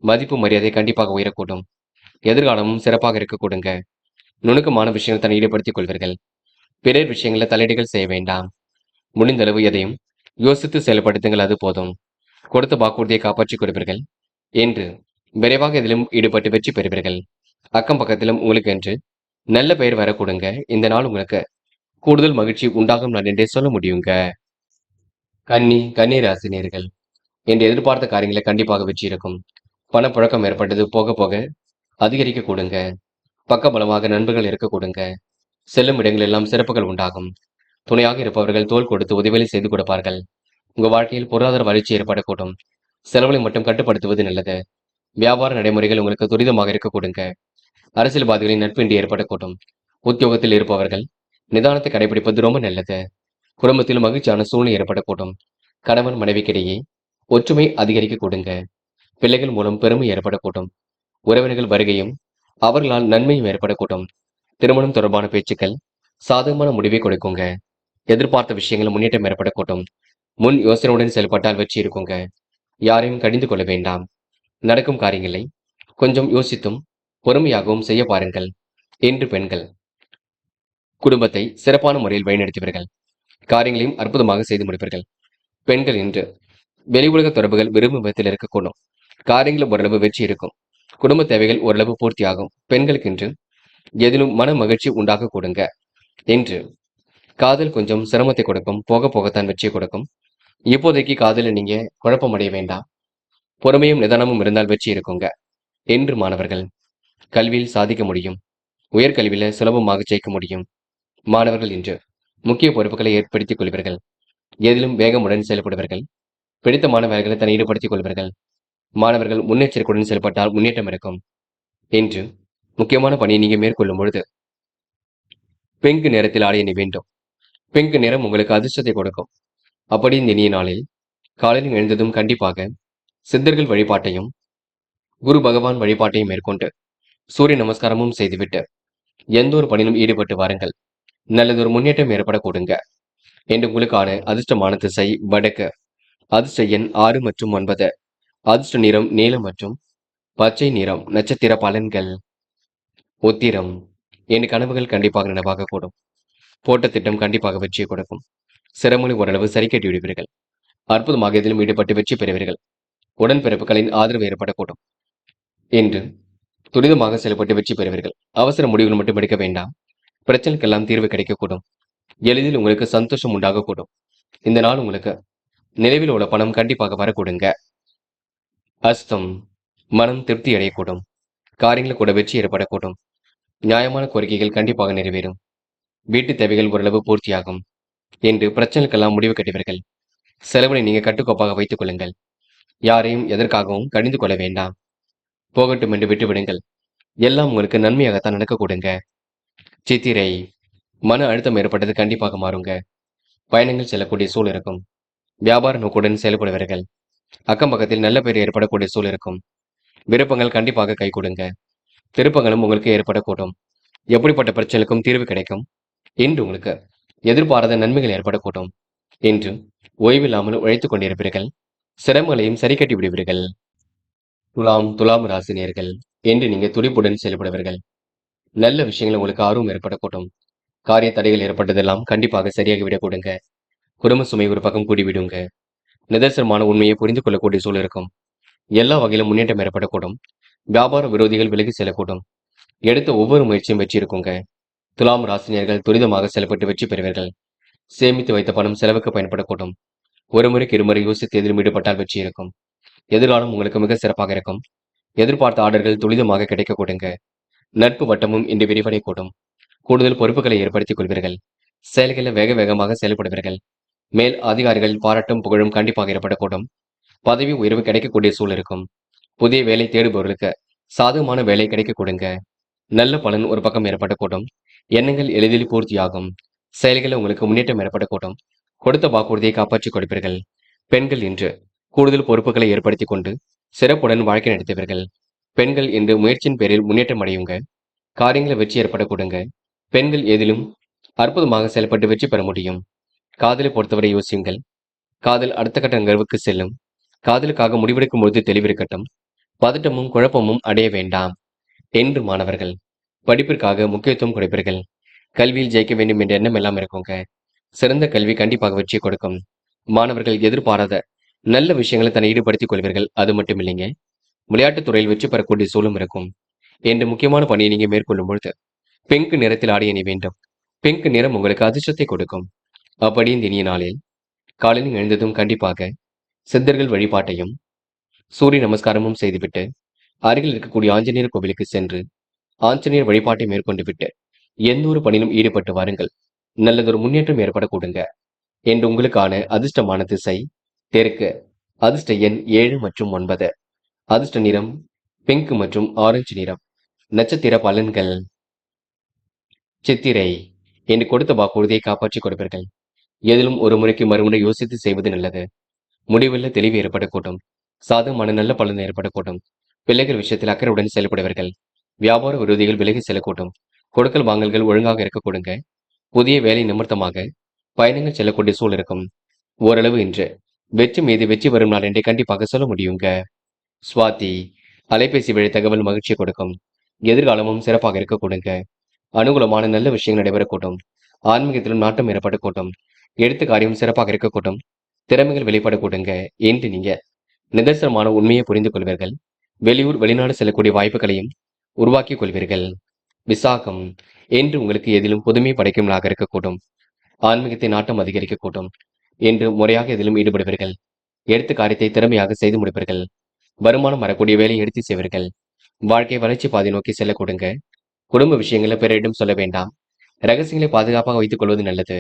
மதிப்பு மரியாதை கண்டிப்பாக உயரக்கூடும். எதிர்காலமும் சிறப்பாக இருக்க கொடுங்க. நுணுக்கமான விஷயங்கள் தன்னை ஈடுபடுத்திக் கொள்வீர்கள். பிறர் விஷயங்களில் தலையீடுகள் செய்ய வேண்டாம். முடிந்தளவு எதையும் யோசித்து செயல்படுத்துங்கள், அது போதும். கொடுத்த வாக்குறுதியை காப்பாற்றிக் கொடுப்பீர்கள். என்று விரைவாக இதிலும் ஈடுபட்டு வெற்றி பெறுவீர்கள். அக்கம் பக்கத்திலும் உங்களுக்கு என்று நல்ல பெயர் வர கொடுங்க. இந்த நாள் உங்களுக்கு கூடுதல் மகிழ்ச்சி உண்டாகும் நாள் என்றே சொல்ல முடியுங்க. கன்னி ராசினியர்கள் என்று எதிர்பார்த்த காரியங்களை கண்டிப்பாக வெற்றி இருக்கும். பணப்புழக்கம் ஏற்பட்டது போக போக அதிகரிக்க கொடுங்க. பக்கபலமாக நண்பர்கள் இருக்க கொடுங்க. செல்லும் இடங்கள் எல்லாம் சிறப்புகள் உண்டாகும். துணையாக இருப்பவர்கள் தோள் கொடுத்து உதவிகளை செய்து கொடுப்பார்கள். உங்க வாழ்க்கையில் பொருளாதார வளர்ச்சி ஏற்படக்கூடும். செலவுகளை மட்டும் கட்டுப்படுத்துவது நல்லது. வியாபார நடைமுறைகள் உங்களுக்கு துரிதமாக இருக்க கொடுங்க. அரசியல்வாதிகளின் நட்பு இன்றி ஏற்படக்கூடும். உத்தியோகத்தில் இருப்பவர்கள் நிதானத்தை கடைபிடிப்பது ரொம்ப நல்லது. குடும்பத்தில் மகிழ்ச்சியான சூழ்நிலை ஏற்படக்கூடும். கணவன் மனைவிக்கிடையே ஒற்றுமை அதிகரிக்க கொடுங்க. பிள்ளைகள் மூலம் பெருமை ஏற்படக்கூடும். உறவினர்கள் வருகையும் அவர்களால் நன்மையும் ஏற்படக்கூடும். திருமணம் தொடர்பான பேச்சுக்கள் சாதகமான முடிவை கொடுக்குங்க. எதிர்பார்த்த விஷயங்கள் முன்னேற்றம் ஏற்படக்கூடும். முன் யோசனையுடன் செயல்பட்டால் வெற்றி இருக்குங்க. யாரையும் கடிந்து கொள்ள வேண்டாம். நடக்கும் காரியங்களை கொஞ்சம் யோசித்தும் பொறுமையாகவும் செய்ய பாருங்கள். என்று பெண்கள் குடும்பத்தை சிறப்பான முறையில் வழிநடத்துவீர்கள். காரியங்களையும் அற்புதமாக செய்து முடிப்பீர்கள். பெண்கள் இன்று வெளி உலக தொடர்புகள் விரும்பும் விதத்தில் இருக்கக்கூடும். காரியங்கள் ஓரளவு வெற்றி இருக்கும். குடும்ப தேவைகள் ஓரளவு பூர்த்தியாகும். பெண்களுக்கு இன்று எதிலும் மன மகிழ்ச்சி உண்டாக கொடுங்க. என்று காதல் கொஞ்சம் சிரமத்தை கொடுக்கும். போக போகத்தான் வெற்றியை கொடுக்கும். இப்போதைக்கு காதலில் நீங்க குழப்பம் அடைய வேண்டாம். பொறுமையும் நிதானமும் இருந்தால் வெற்றி இருக்குங்க. என்று மாணவர்கள் கல்வியில் சாதிக்க முடியும். உயர்கல்வியில சுலபமாக ஜெயிக்க முடியும். மாணவர்கள் இன்று முக்கிய பொறுப்புகளை ஏற்படுத்திக் கொள்வீர்கள். எதிலும் வேகமுடன் செயல்படுவீர்கள். பிடித்தமான வேலைகளை தன்னை ஈடுபடுத்திக் கொள்வீர்கள். மாணவர்கள் முன்னெச்சரிக்கையுடன் செயல்பட்டால் முன்னேற்றம் இருக்கும். என்று முக்கியமான பணியை நீங்க மேற்கொள்ளும் பொழுது பிங்க் நிறத்தில் ஆடை அணி வேண்டும். பிங்க் நிறம் உங்களுக்கு அதிர்ஷ்டத்தை கொடுக்கும். அப்படி இந்த இனிய நாளில் காலையில் எழுந்ததும் கண்டிப்பாக சித்தர்கள் வழிபாட்டையும் குரு பகவான் வழிபாட்டையும் மேற்கொண்டு சூரிய நமஸ்காரமும் செய்துவிட்டு எந்த ஒரு பணியிலும் ஈடுபட்டு வாருங்கள். நல்லதொரு முன்னேற்றம் ஏற்பட கொடுங்க. என்று உங்களுக்கான அதிர்ஷ்டமான திசை வடக்கு. அதிர்ஷ்ட எண் 6 மற்றும் 9. அதிர்ஷ்ட நிறம் நீலம் மற்றும் பச்சை நிறம். நட்சத்திர பலன்கள். உத்திரம். என் கனவுகள் கண்டிப்பாக நினைவாக கூடும். போட்ட திட்டம் கண்டிப்பாக வெற்றியை கொடுக்கும். சிரமங்களை ஓரளவு சரி கட்டி விடுவீர்கள். அற்புதமாக இதிலும் ஈடுபட்டு வெற்றி பெறுவீர்கள். உடன்பிறப்புகளின் ஆதரவு ஏற்படக்கூடும். என்று துரிதமாக செயல்பட்டு வெற்றி பெறுவீர்கள். அவசர முடிவுகள் மட்டும் எடுக்க வேண்டாம். பிரச்சனைக்கெல்லாம் தீர்வு கிடைக்கக்கூடும். எளிதில் உங்களுக்கு சந்தோஷம் உண்டாகக்கூடும். இந்த நாள் உங்களுக்கு நினைவில் உள்ள பணம் கண்டிப்பாக வரக்கூடுங்க. அஸ்தம். மனம் திருப்தி அடையக்கூடும். காரியங்கள் கூட வெற்றி ஏற்படக்கூடும். நியாயமான கோரிக்கைகள் கண்டிப்பாக நிறைவேறும். வீட்டு தேவைகள் ஓரளவு பூர்த்தியாகும். என்று பிரச்சனைக்கெல்லாம் முடிவு கட்டுவீர்கள். செலவினை நீங்க கட்டுக்கோப்பாக வைத்துக் கொள்ளுங்கள். யாரையும் எதற்காகவும் கடிந்து கொள்ள வேண்டாம். போகட்டும் என்று விட்டுவிடுங்கள். எல்லாம் உங்களுக்கு நன்மையாகத்தான் நடக்க கொடுங்க. சித்திரை, மன அழுத்தம் ஏற்பட்டது கண்டிப்பாக மாறுங்க. பயணங்கள் செல்லக்கூடிய சூழல் இருக்கும். வியாபார நோக்குடன் செயல்படுவீர்கள். அக்கம் பக்கத்தில் நல்ல பேர் ஏற்படக்கூடிய சூழல் இருக்கும். விருப்பங்கள் கண்டிப்பாக கை கொடுங்க. திருப்பங்களும் உங்களுக்கு ஏற்படக்கூடும். எப்படிப்பட்ட பிரச்சனைக்கும் தீர்வு கிடைக்கும். இன்று உங்களுக்கு எதிர்பாராத நன்மைகள் ஏற்படக்கூடும். இன்று ஓய்வில்லாமல் உழைத்துக் கொண்டிருப்பீர்கள். சிரமங்களையும் சரி கட்டி விடுவீர்கள். துலாம் ராசினியர்கள், என்று நீங்க துடிப்புடன் செயல்படுவீர்கள். நல்ல விஷயங்கள் உங்களுக்கு ஆர்வம் ஏற்படக்கூடும். காரிய தடைகள் ஏற்பட்டதெல்லாம் கண்டிப்பாக சரியாகி விட கொடுங்க. குடும்ப சுமை ஒரு பக்கம் கூடிவிடுங்க. நிதர்சனமான உண்மையை புரிந்து கொள்ளக்கூடிய சூழல் இருக்கும். எல்லா வகையிலும் முன்னேற்றம் ஏற்படக்கூடும். வியாபார விரோதிகள் விலகி செல்லக்கூடும். எடுத்த ஒவ்வொரு முயற்சியும் வெற்றி இருக்குங்க. துலாம் ராசினியர்கள் துரிதமாக செயல்பட்டு வெற்றி பெறுவீர்கள். சேமித்து வைத்த பணம் செலவுக்கு பயன்படக்கூடும். ஒரு முறைக்கு இருமுறை யோசித்து எதிலும் ஈடுபட்டால் வெற்றி இருக்கும். எதிர்காலம் உங்களுக்கு மிக சிறப்பாக இருக்கும். எதிர்பார்த்த ஆர்டர்கள் துரிதமாக கிடைக்க கொடுங்க. நட்பு வட்டமும் இன்று விரிவடை கூடும். கூடுதல் பொறுப்புகளை ஏற்படுத்திக் கொள்வீர்கள். செயல்களில் வேக வேகமாக செயல்படுவீர்கள். மேல் அதிகாரிகள் பாராட்டும் புகழும் கண்டிப்பாக ஏற்படக்கூடும். பதவி உயர்வு கிடைக்கக்கூடிய சூழல் இருக்கும். புதிய வேலை தேடுபவர்களுக்கு சாதகமான வேலை கிடைக்க கொடுங்க. நல்ல பலன் ஒரு பக்கம் ஏற்படக்கூடும். எண்ணங்கள் எளிதில் பூர்த்தியாகும். செயல்களில் உங்களுக்கு முன்னேற்றம் ஏற்படக்கூடும். கொடுத்த வாக்குறுதியை காப்பாற்றிக் கொடுப்பீர்கள். பெண்கள் இன்று கூடுதல் பொறுப்புகளை ஏற்படுத்திக் கொண்டு சிறப்புடன் வாழ்க்கை நடத்துவீர்கள். பெண்கள் இன்று முயற்சியின் பேரில் முன்னேற்றம் அடையுங்க. காரியங்களை வெற்றி ஏற்பட கொடுங்க. பெண்கள் எதிலும் அற்புதமாக செயல்பட்டு வெற்றி பெற முடியும். காதலை பொறுத்தவரை யோசியுங்கள். காதல் அடுத்த கட்ட நகர்வுக்கு செல்லும். காதலுக்காக முடிவெடுக்கும் பொழுது தெளிவிருக்கட்டும். பதட்டமும் குழப்பமும் அடைய வேண்டாம். என்று மாணவர்கள் படிப்பிற்காக முக்கியத்துவம் கொடுப்பீர்கள். கல்வியில் ஜெயிக்க வேண்டும் என்ற எண்ணம் எல்லாம் இருக்குங்க. சிறந்த கல்வி கண்டிப்பாக வெற்றி கொடுக்கும். மாணவர்கள் எதிர்பாராத நல்ல விஷயங்களை தன்னை ஈடுபடுத்திக் கொள்வீர்கள். அது மட்டும் இல்லைங்க, விளையாட்டுத் துறையில் வெற்றி பெறக்கூடிய சூழலும் இருக்கும். என்று முக்கியமான பணியை நீங்க மேற்கொள்ளும் பொழுது பிங்க் நிறத்தில் ஆடை அணி வேண்டும். பிங்க் நிறம் உங்களுக்கு அதிர்ஷ்டத்தை கொடுக்கும். அப்படி இந்த இனிய நாளில் காலையில் எழுந்ததும் கண்டிப்பாக சித்தர்கள் வழிபாட்டையும் சூரிய நமஸ்காரமும் செய்துவிட்டு அருகில் இருக்கக்கூடிய ஆஞ்சநேயர் கோவிலுக்கு சென்று ஆஞ்சநேயர் வழிபாட்டை மேற்கொண்டு விட்டு எந்த ஒரு பணியிலும் ஈடுபட்டு வாருங்கள். நல்லதொரு முன்னேற்றம் ஏற்பட கொடுங்க. என்று உங்களுக்கான அதிர்ஷ்டமான திசை தெற்கு. அதிர்ஷ்ட எண் 7 மற்றும் 9. அதிர்ஷ்ட நிறம் பிங்க் மற்றும் ஆரஞ்சு நிறம். நட்சத்திர பலன்கள். சித்திரை, என்று கொடுத்த வாக்குறுதியை காப்பாற்றிக் கொடுப்பீர்கள். எதிலும் ஒரு முறைக்கு மறுமுறை யோசித்து செய்வது நல்லது. முடிவில் தெளிவு ஏற்படக்கூடும். சாதகமான நல்ல பலன் ஏற்படக்கூடும். பிள்ளைகள் விஷயத்தில் அக்கறையுடன் செயல்படுவீர்கள். வியாபார விரோதிகள் விலகி செல்லக்கூடும். கொடுக்கல் வாங்கல்கள் ஒழுங்காக இருக்க கொடுங்க. புதிய வேலை நிமித்தமாக பயணங்கள் செல்லக்கூடிய சூழல் இருக்கும். ஓரளவு இன்று வெற்றி மீது வெற்றி வரும் நாள் என்றே கண்டிப்பாக சொல்ல முடியுங்க. சுவாதி, அலைபேசி வழி தகவல் மகிழ்ச்சியை கொடுக்கும். எதிர்காலமும் சிறப்பாக இருக்க கொடுங்க. அனுகூலமான நல்ல விஷயங்கள் நடைபெறக்கூடும். ஆன்மீகத்திலும் நாட்டம் ஏற்படக்கூடும். எடுத்த காரியம் சிறப்பாக இருக்கக்கூடும். திறமைகள் வெளிப்படக்கூடுங்க. என்று நீங்க நிதர்சனமான உண்மையை புரிந்து கொள்வீர்கள். வெளியூர் வெளிநாடு செல்லக்கூடிய வாய்ப்புகளையும் உருவாக்கிக் கொள்வீர்கள். விசாகம், என்று உங்களுக்கு எதிலும் புதுமை படைக்கும் நாளாக இருக்கக்கூடும். ஆன்மீகத்தை நாட்டம் அதிகரிக்கக்கூடும். என்று முறையாக எதிலும் ஈடுபடுவீர்கள். எடுத்த காரியத்தை திறமையாக செய்து முடிப்பீர்கள். வருமானம் வரக்கூடிய வேலையை எடுத்து செய்வீர்கள். வாழ்க்கை வளர்ச்சி பாதை நோக்கி செல்ல கொடுங்க. குடும்ப விஷயங்களை பிறரிடம் சொல்ல வேண்டாம். ரகசியங்களை பாதுகாப்பாக வைத்துக் கொள்வது நல்லது.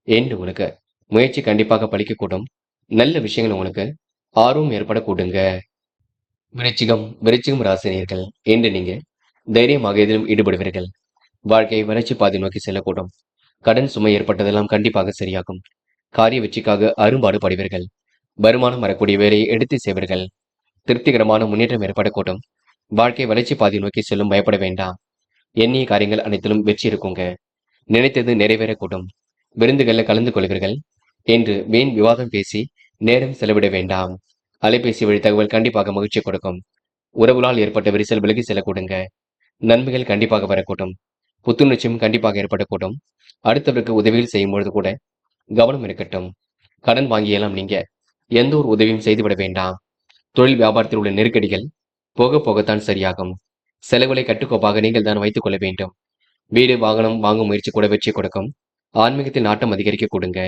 என்று உங்களுக்கு முயற்சி கண்டிப்பாக பலிக்கக்கூடும். நல்ல விஷயங்கள் உங்களுக்கு ஆர்வம் ஏற்பட கூடுங்க. விருச்சிகம் ராசினியர்கள், என்று நீங்க தைரியமாக எதிலும் ஈடுபடுவீர்கள். வாழ்க்கை வளர்ச்சி பாதை நோக்கி செல்லக்கூடும். கடன் சுமை ஏற்பட்டதெல்லாம் கண்டிப்பாக சரியாகும். காரிய வெற்றிக்காக அரும்பாடு படுவீர்கள். வருமானம் வரக்கூடிய வேலையை எடுத்து செய்வீர்கள். திருப்திகரமான முன்னேற்றம் ஏற்படக்கூடும். வாழ்க்கை வளர்ச்சி பாதை நோக்கி செல்லும் பயப்பட வேண்டாம். எண்ணிய காரியங்கள் அனைத்திலும் வெற்றி இருக்குங்க. நினைத்தது நிறைவேறக்கூடும். விருந்துகளில் கலந்து கொள்வீர்கள். என்று வீண் விவாதம் பேசி நேரம் செலவிட வேண்டாம். அலைபேசி வழி தகவல் கண்டிப்பாக மகிழ்ச்சி கொடுக்கும். உறவுகளால் ஏற்பட்ட விரிசல் விலகி செல்லக்கூடுங்க. நன்மைகள் கண்டிப்பாக வரக்கூடும். புத்துணர்ச்சியும் கண்டிப்பாக ஏற்படக்கூடும். அடுத்தவருக்கு உதவிகள் செய்யும் பொழுது கூட கவனம் இருக்கட்டும். கடன் வாங்கியெல்லாம் நீங்க எந்த ஒரு உதவியும் செய்துவிட வேண்டாம். தொழில் வியாபாரத்தில் உள்ள நெருக்கடிகள் போக போகத்தான் சரியாகும். செலவுகளை கட்டுக்கோப்பாக நீங்கள் தான் வைத்துக் கொள்ள வேண்டும். வீடு வாகனம் வாங்கும் முயற்சி கூட வெற்றி கொடுக்கும். ஆன்மீகத்தில் நாட்டம் அதிகரிக்க கொடுங்க.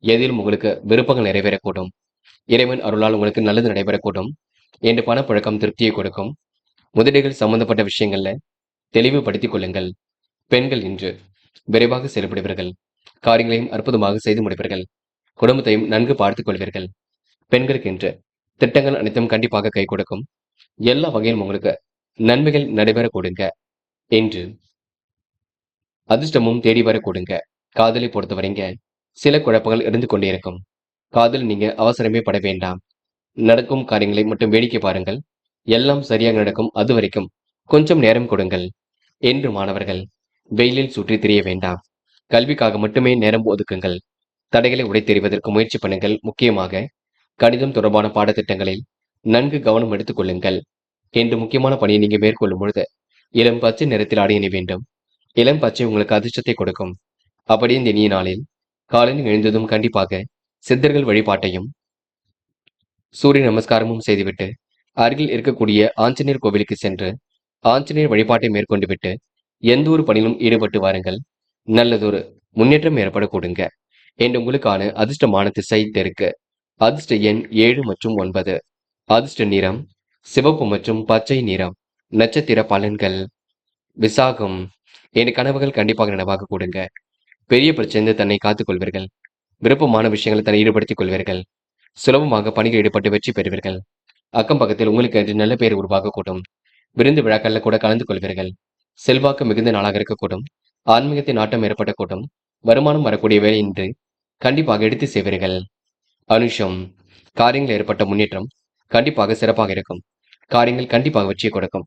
எதிலும் உங்களுக்கு விருப்பங்கள் நிறைவேறக்கூடும். இறைவன் அருளால் உங்களுக்கு நல்லது நடைபெறக்கூடும். என்று பணப்புழக்கம் திருப்தியை கொடுக்கும். முதலீடுகள் சம்பந்தப்பட்ட விஷயங்கள்ல தெளிவுபடுத்திக் கொள்ளுங்கள். பெண்கள் இன்று விரைவாக செயல்படுவீர்கள். காரியங்களையும் அற்புதமாக செய்து முடிப்பீர்கள். குடும்பத்தையும் நன்கு பார்த்துக் கொள்வீர்கள். பெண்களுக்கு இன்று திட்டங்கள் அனைத்தும் கண்டிப்பாக கை கொடுக்கும். எல்லா வகையிலும் உங்களுக்கு நன்மைகள் நடைபெற கொடுங்க. என்று அதிர்ஷ்டமும் தேடி வர கொடுங்க. காதலை பொறுத்தவரைங்க சில குழப்பங்கள் இருந்து கொண்டே இருக்கும். காதல் நீங்க அவசரமே பட வேண்டாம். நடக்கும் காரியங்களை மட்டும் வேடிக்கை பாருங்கள். எல்லாம் சரியாக நடக்கும். அது வரைக்கும் கொஞ்சம் நேரம் கொடுங்கள். என்று மாணவர்கள் வெயிலில் சுற்றி திரிய வேண்டாம். கல்விக்காக மட்டுமே நேரம் ஒதுக்குங்கள். தடைகளை உடைத்தெறிவதற்கு முயற்சி பண்ணுங்கள். முக்கியமாக கணிதம் தொடர்பான பாடத்திட்டங்களில் நன்கு கவனம் எடுத்துக் கொள்ளுங்கள். என்று முக்கியமான பணியை நீங்க மேற்கொள்ளும் பொழுது இளம் பச்சை நிறத்தில் ஆடை அணி வேண்டும். இளம் பச்சை உங்களுக்கு அதிர்ஷ்டத்தை கொடுக்கும். அப்படியே இந்த இனிய நாளில் காலையில் எழுந்ததும் கண்டிப்பாக சித்தர்கள் வழிபாட்டையும் சூரிய நமஸ்காரமும் செய்துவிட்டு அருகில் இருக்கக்கூடிய ஆஞ்சநேயர் கோவிலுக்கு சென்று ஆஞ்சநேயர் வழிபாட்டை மேற்கொண்டு விட்டு எந்த ஒரு பணியிலும் ஈடுபட்டு வாருங்கள். நல்லதொரு முன்னேற்றம் ஏற்பட கொடுங்க. என்று உங்களுக்கான அதிர்ஷ்டமான திசை தெற்கு. அதிர்ஷ்ட எண் 7 மற்றும் 9. அதிர்ஷ்ட நிறம் சிவப்பு மற்றும் பச்சை நிறம். நட்சத்திர பலன்கள். விசாகம். என் கனவுகள் கண்டிப்பாக நனவாக கொடுங்க. பெரிய பிரச்சனை தன்னை காத்துக் கொள்வீர்கள். விருப்பமான விஷயங்களை தன்னை ஈடுபடுத்திக் கொள்வீர்கள். சுலபமாக பணிகள் ஈடுபட்டு வெற்றி பெறுவீர்கள். அக்கம் பக்கத்தில் உங்களுக்கு என்று நல்ல பெயர் உருவாக கூடும். விருந்து விழாக்கள்ல கூட கலந்து கொள்வீர்கள். செல்வாக்கு மிகுந்த நாளாக இருக்கக்கூடும். ஆன்மீகத்தின் நாட்டம் ஏற்பட்ட கூட்டம். வருமானம் வரக்கூடிய வேலை இன்று கண்டிப்பாக எடுத்து செய்வீர்கள். அனுஷம். காரியங்கள் ஏற்பட்ட முன்னேற்றம் கண்டிப்பாக சிறப்பாக இருக்கும். காரியங்கள் கண்டிப்பாக வெற்றியை கொடுக்கும்.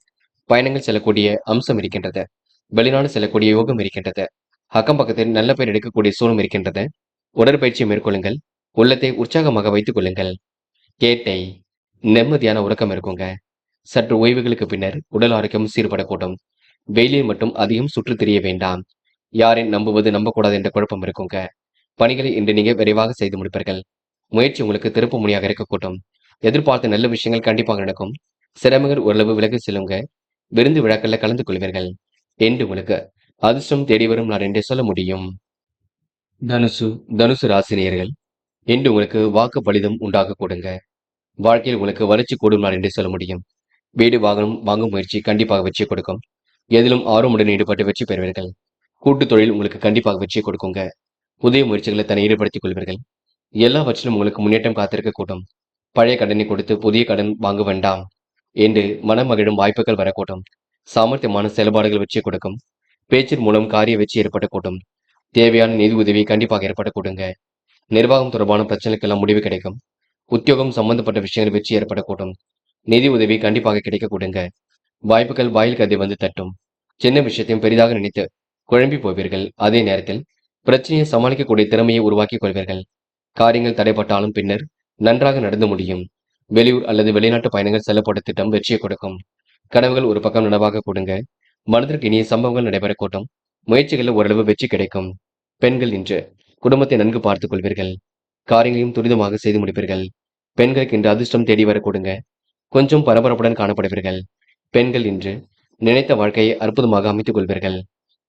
பயணங்கள் செல்லக்கூடிய அம்சம் இருக்கின்றது. வெளிநாடு செல்லக்கூடிய யோகம் இருக்கின்றது. அக்கம் பக்கத்தில் நல்ல பெயர் எடுக்கக்கூடிய சூழலும் இருக்கின்றது. உடற்பயிற்சியை மேற்கொள்ளுங்கள். உள்ளத்தை உற்சாகமாக வைத்துக் கொள்ளுங்கள். கேட்டை. நிம்மதியான உறக்கம் இருக்குங்க. சற்று ஓய்வுகளுக்கு பின்னர் உடல் ஆரோக்கியம் சீர்படக்கூடும். வெயிலில் மட்டும் அதிகம் சுற்றி திரிய வேண்டாம். யாரை நம்புவது நம்பக்கூடாது என்ற குழப்பம் இருக்குங்க. பணிகளை இன்று நீங்க விரைவாக செய்து முடிப்பீர்கள். முயற்சி உங்களுக்கு திருப்பு முனையாக இருக்கக்கூடும். எதிர்பார்த்த நல்ல விஷயங்கள் கண்டிப்பாக நடக்கும். சிரமங்கள் ஓரளவு விலகி செல்லுங்க. விருந்து விழாக்கள்ல கலந்து கொள்வீர்கள். என்று உங்களுக்கு அதிர்ஷ்டம் தேடி வரும் நாள் என்றே சொல்ல முடியும். தனுசு. தனுசு ராசினியர்கள் என்று உங்களுக்கு வாக்கு பலிதம் உண்டாக கொடுங்க. வாழ்க்கையில் உங்களுக்கு வளர்ச்சி கூடும் நாள் என்றே சொல்ல முடியும். வீடு வாகனம் வாங்கும் முயற்சி கண்டிப்பாக வெற்றி கொடுக்கும். எதிலும் ஆர்வமுடன் ஈடுபட்டு வெற்றி பெறுவீர்கள். கூட்டு தொழில் உங்களுக்கு கண்டிப்பாக வெற்றி கொடுக்குங்க. புதிய முயற்சிகளை தன்னை ஈடுபடுத்திக் கொள்வீர்கள். எல்லாவற்றிலும் உங்களுக்கு முன்னேற்றம் காத்திருக்க கூடும். பழைய கடனை கொடுத்து புதிய கடன் வாங்க வேண்டாம் என்று மனம் மகிழும் வாய்ப்புகள் வரக்கூடும். சாமர்த்தியமான செயல்பாடுகள் வெற்றி கொடுக்கும். பேச்சின் மூலம் காரிய வெற்றி ஏற்பட கூடும். தேவையான நிதி உதவி கண்டிப்பாக ஏற்பட கூடுங்க. நிர்வாகம் தொடர்பான பிரச்சனைக்கெல்லாம் முடிவு கிடைக்கும். உத்தியோகம் சம்பந்தப்பட்ட விஷயங்கள் வெற்றி ஏற்படக்கூடும். நிதி உதவி கண்டிப்பாக கிடைக்க கொடுங்க. வாய்ப்புகள் வாயில் கதை வந்து தட்டும். சின்ன விஷயத்தையும் பெரிதாக நினைத்து குழம்பி போவீர்கள். அதே நேரத்தில் பிரச்சனையை சமாளிக்கக்கூடிய திறமையை உருவாக்கிக் கொள்வீர்கள். காரியங்கள் தடைப்பட்டாலும் பின்னர் நன்றாக நடந்து முடியும். வெளியூர் அல்லது வெளிநாட்டு பயணங்கள் செல்லப்பட்ட திட்டம் வெற்றியை கொடுக்கும். கனவுகள் ஒரு பக்கம் நனவாக கொடுங்க. மனதிற்கு இனிய சம்பவங்கள் நடைபெறக்கூடும். முயற்சிகளில் ஓரளவு வெற்றி கிடைக்கும். பெண்கள் இன்று குடும்பத்தை நன்கு பார்த்துக் கொள்வீர்கள். காரியங்களையும் துரிதமாக செய்து முடிப்பீர்கள். பெண்களுக்கு இன்று அதிர்ஷ்டம் தேடி வர கொடுங்க. கொஞ்சம் பரபரப்புடன் காணப்படுவீர்கள். பெண்கள் இன்று நினைத்த வாழ்க்கையை அற்புதமாக அமைத்துக் கொள்வீர்கள்.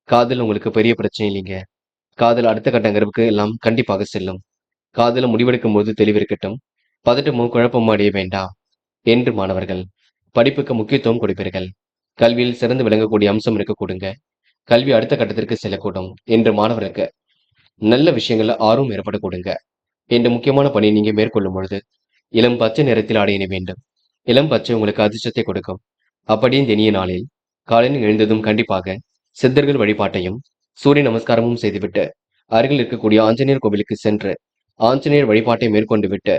காதல் உங்களுக்கு பெரிய பிரச்சனை இல்லைங்க. காதல் அடுத்த கட்டங்களுக்கு எல்லாம் கண்டிப்பாக செல்லும். காதல முடிவெடுக்கும் போது தெளிவிருக்கட்டும். பதட்டமும் குழப்பமும் அடைய வேண்டாம். என்று மாணவர்கள் படிப்புக்கு முக்கியத்துவம் கொடுப்பீர்கள். கல்வியில் சிறந்து விளங்கக்கூடிய அம்சம் இருக்க கொடுங்க. கல்வி அடுத்த கட்டத்திற்கு செல்லக்கூடும். என்று மாணவர்களுக்கு நல்ல விஷயங்கள்ல ஆர்வம் ஏற்பட கொடுங்க. என்ற முக்கியமான பணியை நீங்க மேற்கொள்ளும் பொழுது இளம் பச்சை நிறத்தில் ஆடை அணி வேண்டும். இளம் பச்சை உங்களுக்கு அதிர்ஷ்டத்தை கொடுக்கும். அப்படியே இந்த இனிய நாளில் காலையில் எழுந்ததும் கண்டிப்பாக சித்தர்கள் வழிபாட்டையும் சூரிய நமஸ்காரமும் செய்துவிட்டு அருகில் இருக்கக்கூடிய ஆஞ்சநேயர் கோவிலுக்கு சென்று ஆஞ்சநேயர் வழிபாட்டை மேற்கொண்டு விட்டு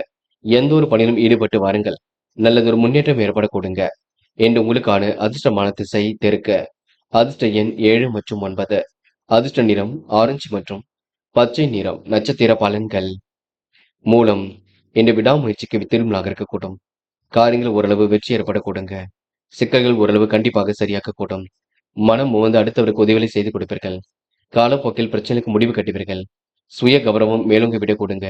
எந்த ஒரு பணியிலும் ஈடுபட்டு வாருங்கள். நல்லதொரு முன்னேற்றம் ஏற்பட கொடுங்க. என்று உங்களுக்கான அதிர்ஷ்டமான திசை தெற்கு. அதிர்ஷ்ட எண் 7 மற்றும் 9. அதிர்ஷ்ட நிறம் ஆரஞ்சு மற்றும் பச்சை நிறம். நட்சத்திர பலன்கள். மூலம். என்ற விடாமுயற்சிக்கு திருமணாக இருக்கக்கூடும். காரியங்கள் ஓரளவு வெற்றி ஏற்பட கொடுங்க. சிக்கல்கள் ஓரளவு கண்டிப்பாக சரியாக கூடும். மனம் முகந்து அடுத்தவருக்கு உதவிகளை செய்து கொடுப்பீர்கள். காலப்போக்கில் பிரச்சனைக்கு முடிவு கட்டுவீர்கள். சுய கௌரவம் மேலோங்கி விட கொடுங்க.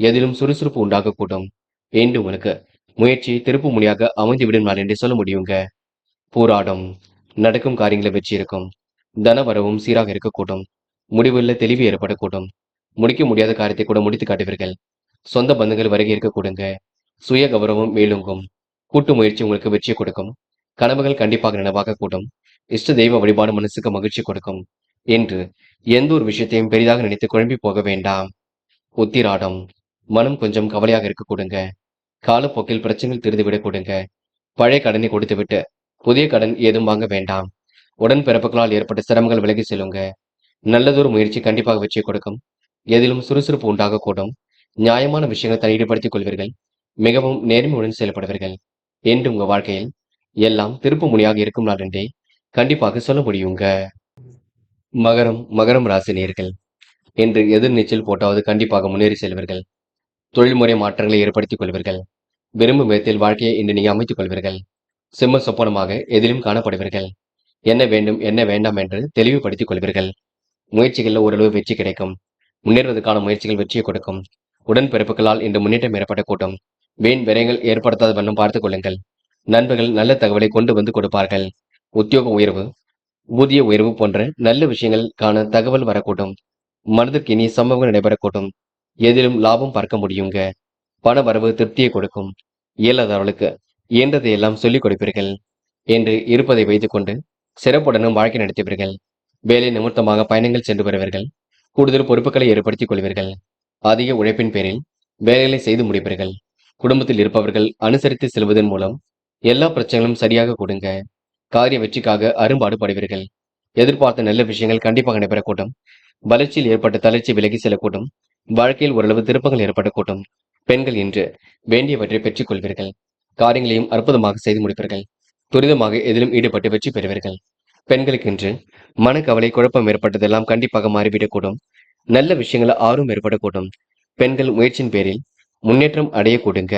எதிலும் சுறுசுறுப்பு உண்டாக கூடும். என்று உங்களுக்கு முயற்சி திருப்பு முனையாக அமைந்துவிடும் நாள் என்று சொல்ல முடியுங்க. போராடம். நடக்கும் காரியங்களை வெற்றி இருக்கும். தன வரவும் சீராக இருக்கக்கூடும். முடிவுள்ள தெளிவு ஏற்படக்கூடும். முடிக்க முடியாத காரியத்தை கூட முடித்து காட்டுவீர்கள். சொந்த பந்தங்கள் வருகை இருக்க கொடுங்க. சுய கௌரவம் மேலோங்கும். கூட்டு முயற்சி உங்களுக்கு வெற்றியை கொடுக்கும். கனவுகள் கண்டிப்பாக நனவாக கூடும். இஷ்ட தெய்வ வழிபாடு மனசுக்கு மகிழ்ச்சி கொடுக்கும். என்று எந்த ஒரு விஷயத்தையும் பெரிதாக நினைத்து குழம்பி போக வேண்டாம். உத்திராடம். மனம் கொஞ்சம் கவலையாக இருக்க கொடுங்க. காலப்போக்கில் பிரச்சனைகள் தெரிந்துவிடக் கொடுங்க. பழைய கடனை கொடுத்துவிட்டு புதிய கடன் ஏதும் வாங்க வேண்டாம். உடன்பிறப்புகளால் ஏற்பட்ட சிரமங்கள் விலகி செல்லுங்க. நல்லதொரு முயற்சி கண்டிப்பாக வெற்றி கொடுக்கும். எதிலும் சுறுசுறுப்பு உண்டாகக்கூடும். நியாயமான விஷயங்களை ஈடுபடுத்திக் கொள்வீர்கள். மிகவும் நேர்மையுடன் செயல்படுவீர்கள். என்று உங்க வாழ்க்கையில் எல்லாம் திருப்பு முனையாக இருக்கும் நாள் என்றே கண்டிப்பாக சொல்ல முடியுங்க. மகரம் ராசி நேயர்கள் என்று எதிர்நீச்சல் போட்டாவது கண்டிப்பாக முன்னேறி செல்வீர்கள். தொழில்முறை மாற்றங்களை ஏற்படுத்திக் கொள்வீர்கள். விரும்பும் விதத்தில் வாழ்க்கையை இன்று நீங்க அமைத்துக் கொள்வீர்கள். சிம்ம சொப்பனமாக எதிலும் காணப்படுவீர்கள். என்ன வேண்டும் என்ன வேண்டாம் என்று தெளிவுபடுத்திக் கொள்வீர்கள். முயற்சிகளில் ஓரளவு வெற்றி கிடைக்கும். முன்னேறுவதற்கான முயற்சிகள் வெற்றியை கொடுக்கும். உடன்பிறப்புகளால் இன்று முன்னேற்றம் ஏற்பட கூட்டும். வீண் விரயங்கள் ஏற்படுத்தாத வண்ணம் பார்த்துக் கொள்ளுங்கள். நண்பர்கள் நல்ல தகவலை கொண்டு வந்து கொடுப்பார்கள். உத்தியோக உயர்வு, ஊதிய உயர்வு போன்ற நல்ல விஷயங்களுக்கான தகவல் வரக்கூடும். மனதிற்கு இனிய சம்பவங்கள் நடைபெறக்கூடும். எதிலும் லாபம் பார்க்க முடியுங்க. பண வரவு திருப்தியை கொடுக்கும். இயலாதவர்களுக்கு இயன்றதை எல்லாம் சொல்லிக் கொடுப்பீர்கள். என்று இருப்பதை வைத்துக் கொண்டு சிறப்புடனும் வாழ்க்கை நடத்துவீர்கள். வேலை நிமித்தமாக பயணங்கள் சென்று வருவீர்கள். கூடுதல் பொறுப்புகளை ஏற்படுத்திக் கொள்வீர்கள். அதிக உழைப்பின் பேரில் வேலைகளை செய்து முடிப்பீர்கள். குடும்பத்தில் இருப்பவர்கள் அனுசரித்து செல்வதன் மூலம் எல்லா பிரச்சனைகளும் சரியாக கொடுங்க. காரிய வெற்றிக்காக அரும்பாடு படுவீர்கள். எதிர்பார்த்த நல்ல விஷயங்கள் கண்டிப்பாக நடைபெறக்கூடும். வளர்ச்சியில் ஏற்பட்ட தளர்ச்சி விலகி செல்லக்கூடும். வாழ்க்கையில் ஓரளவு திருப்பங்கள் ஏற்படக்கூடும். பெண்கள் இன்று வேண்டியவற்றை பெற்றுக் கொள்வீர்கள். காரியங்களையும் அற்புதமாக செய்து முடிப்பீர்கள். துரிதமாக எதிலும் ஈடுபட்டு வெற்றி பெறுவீர்கள். பெண்களுக்கு இன்று மனக்கவலை குழப்பம் ஏற்பட்டதெல்லாம் கண்டிப்பாக மாறிவிடக்கூடும். நல்ல விஷயங்கள் ஆர்வம் ஏற்படக்கூடும். பெண்கள் முயற்சியின் பேரில் முன்னேற்றம் அடைய கொடுங்க.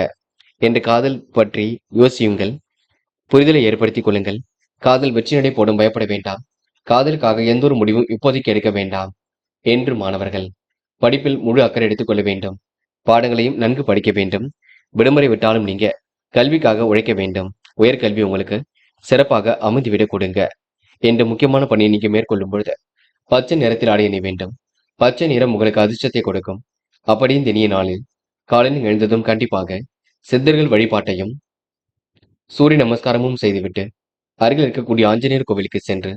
என்று காதல் பற்றி யோசியுங்கள். புரிதலை ஏற்படுத்திக் கொள்ளுங்கள். காதல் வெற்றி நடை போடும் பயப்பட வேண்டாம். காதலுக்காக எந்த ஒரு முடிவும் இப்போதைக்கு எடுக்க வேண்டாம். என்று மாணவர்கள் படிப்பில் முழு அக்கறை எடுத்துக் கொள்ள வேண்டும். பாடங்களையும் நன்கு படிக்க வேண்டும். விடுமுறை விட்டாலும் நீங்க கல்விக்காக உழைக்க வேண்டும். உயர்கல்வி உங்களுக்கு சிறப்பாக அமைந்துவிடக் கொடுங்க. என்ற முக்கியமான பணியை நீங்க மேற்கொள்ளும் பொழுது பச்சை நிறத்தில் ஆடை அணிய வேண்டும். பச்சை நிறம் உங்களுக்கு அதிர்ஷ்டத்தை கொடுக்கும். அப்படியும் இனிய நாளில் காலையில் எழுந்ததும் கண்டிப்பாக சித்தர்கள் வழிபாட்டையும் சூரிய நமஸ்காரமும் செய்துவிட்டு அருகில் இருக்கக்கூடிய ஆஞ்சநேயர் கோவிலுக்கு சென்று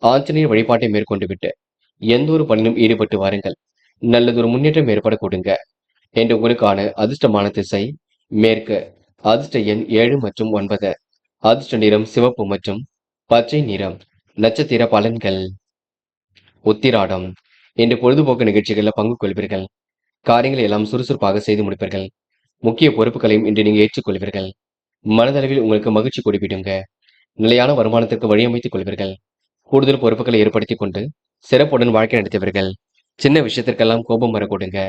ஆஞ்சநேயர் வழிபாட்டை மேற்கொண்டு விட்டு எந்த ஒரு பணியிலும் ஈடுபட்டு வாருங்கள். நல்லதொரு முன்னேற்றம் ஏற்பட கொடுங்க. என்று உங்களுக்கான அதிர்ஷ்டமான திசை மேற்கு. அதிர்ஷ்ட எண் 7 மற்றும் 9. அதிர்ஷ்ட நிறம் சிவப்பு மற்றும் பச்சை நிறம். நட்சத்திர பலன்கள். உத்திராடம் என்று பொழுதுபோக்கு நிகழ்ச்சிகளில் பங்கு கொள்வீர்கள். காரியங்களை எல்லாம் சுறுசுறுப்பாக செய்து முடிப்பீர்கள். முக்கிய பொறுப்புகளையும் இன்று நீங்க ஏற்றுக்கொள்வீர்கள். மனதளவில் உங்களுக்கு மகிழ்ச்சி கூடிவிடுங்க. நிலையான வருமானத்திற்கு வழியமைத்துக் கொள்வீர்கள். கூடுதல் பொறுப்புகளை ஏற்படுத்திக் கொண்டு சிறப்புடன் வாழ்க்கை நடத்துவீர்கள். சின்ன விஷயத்திற்கெல்லாம் கோபம் வரக்கூடுங்க.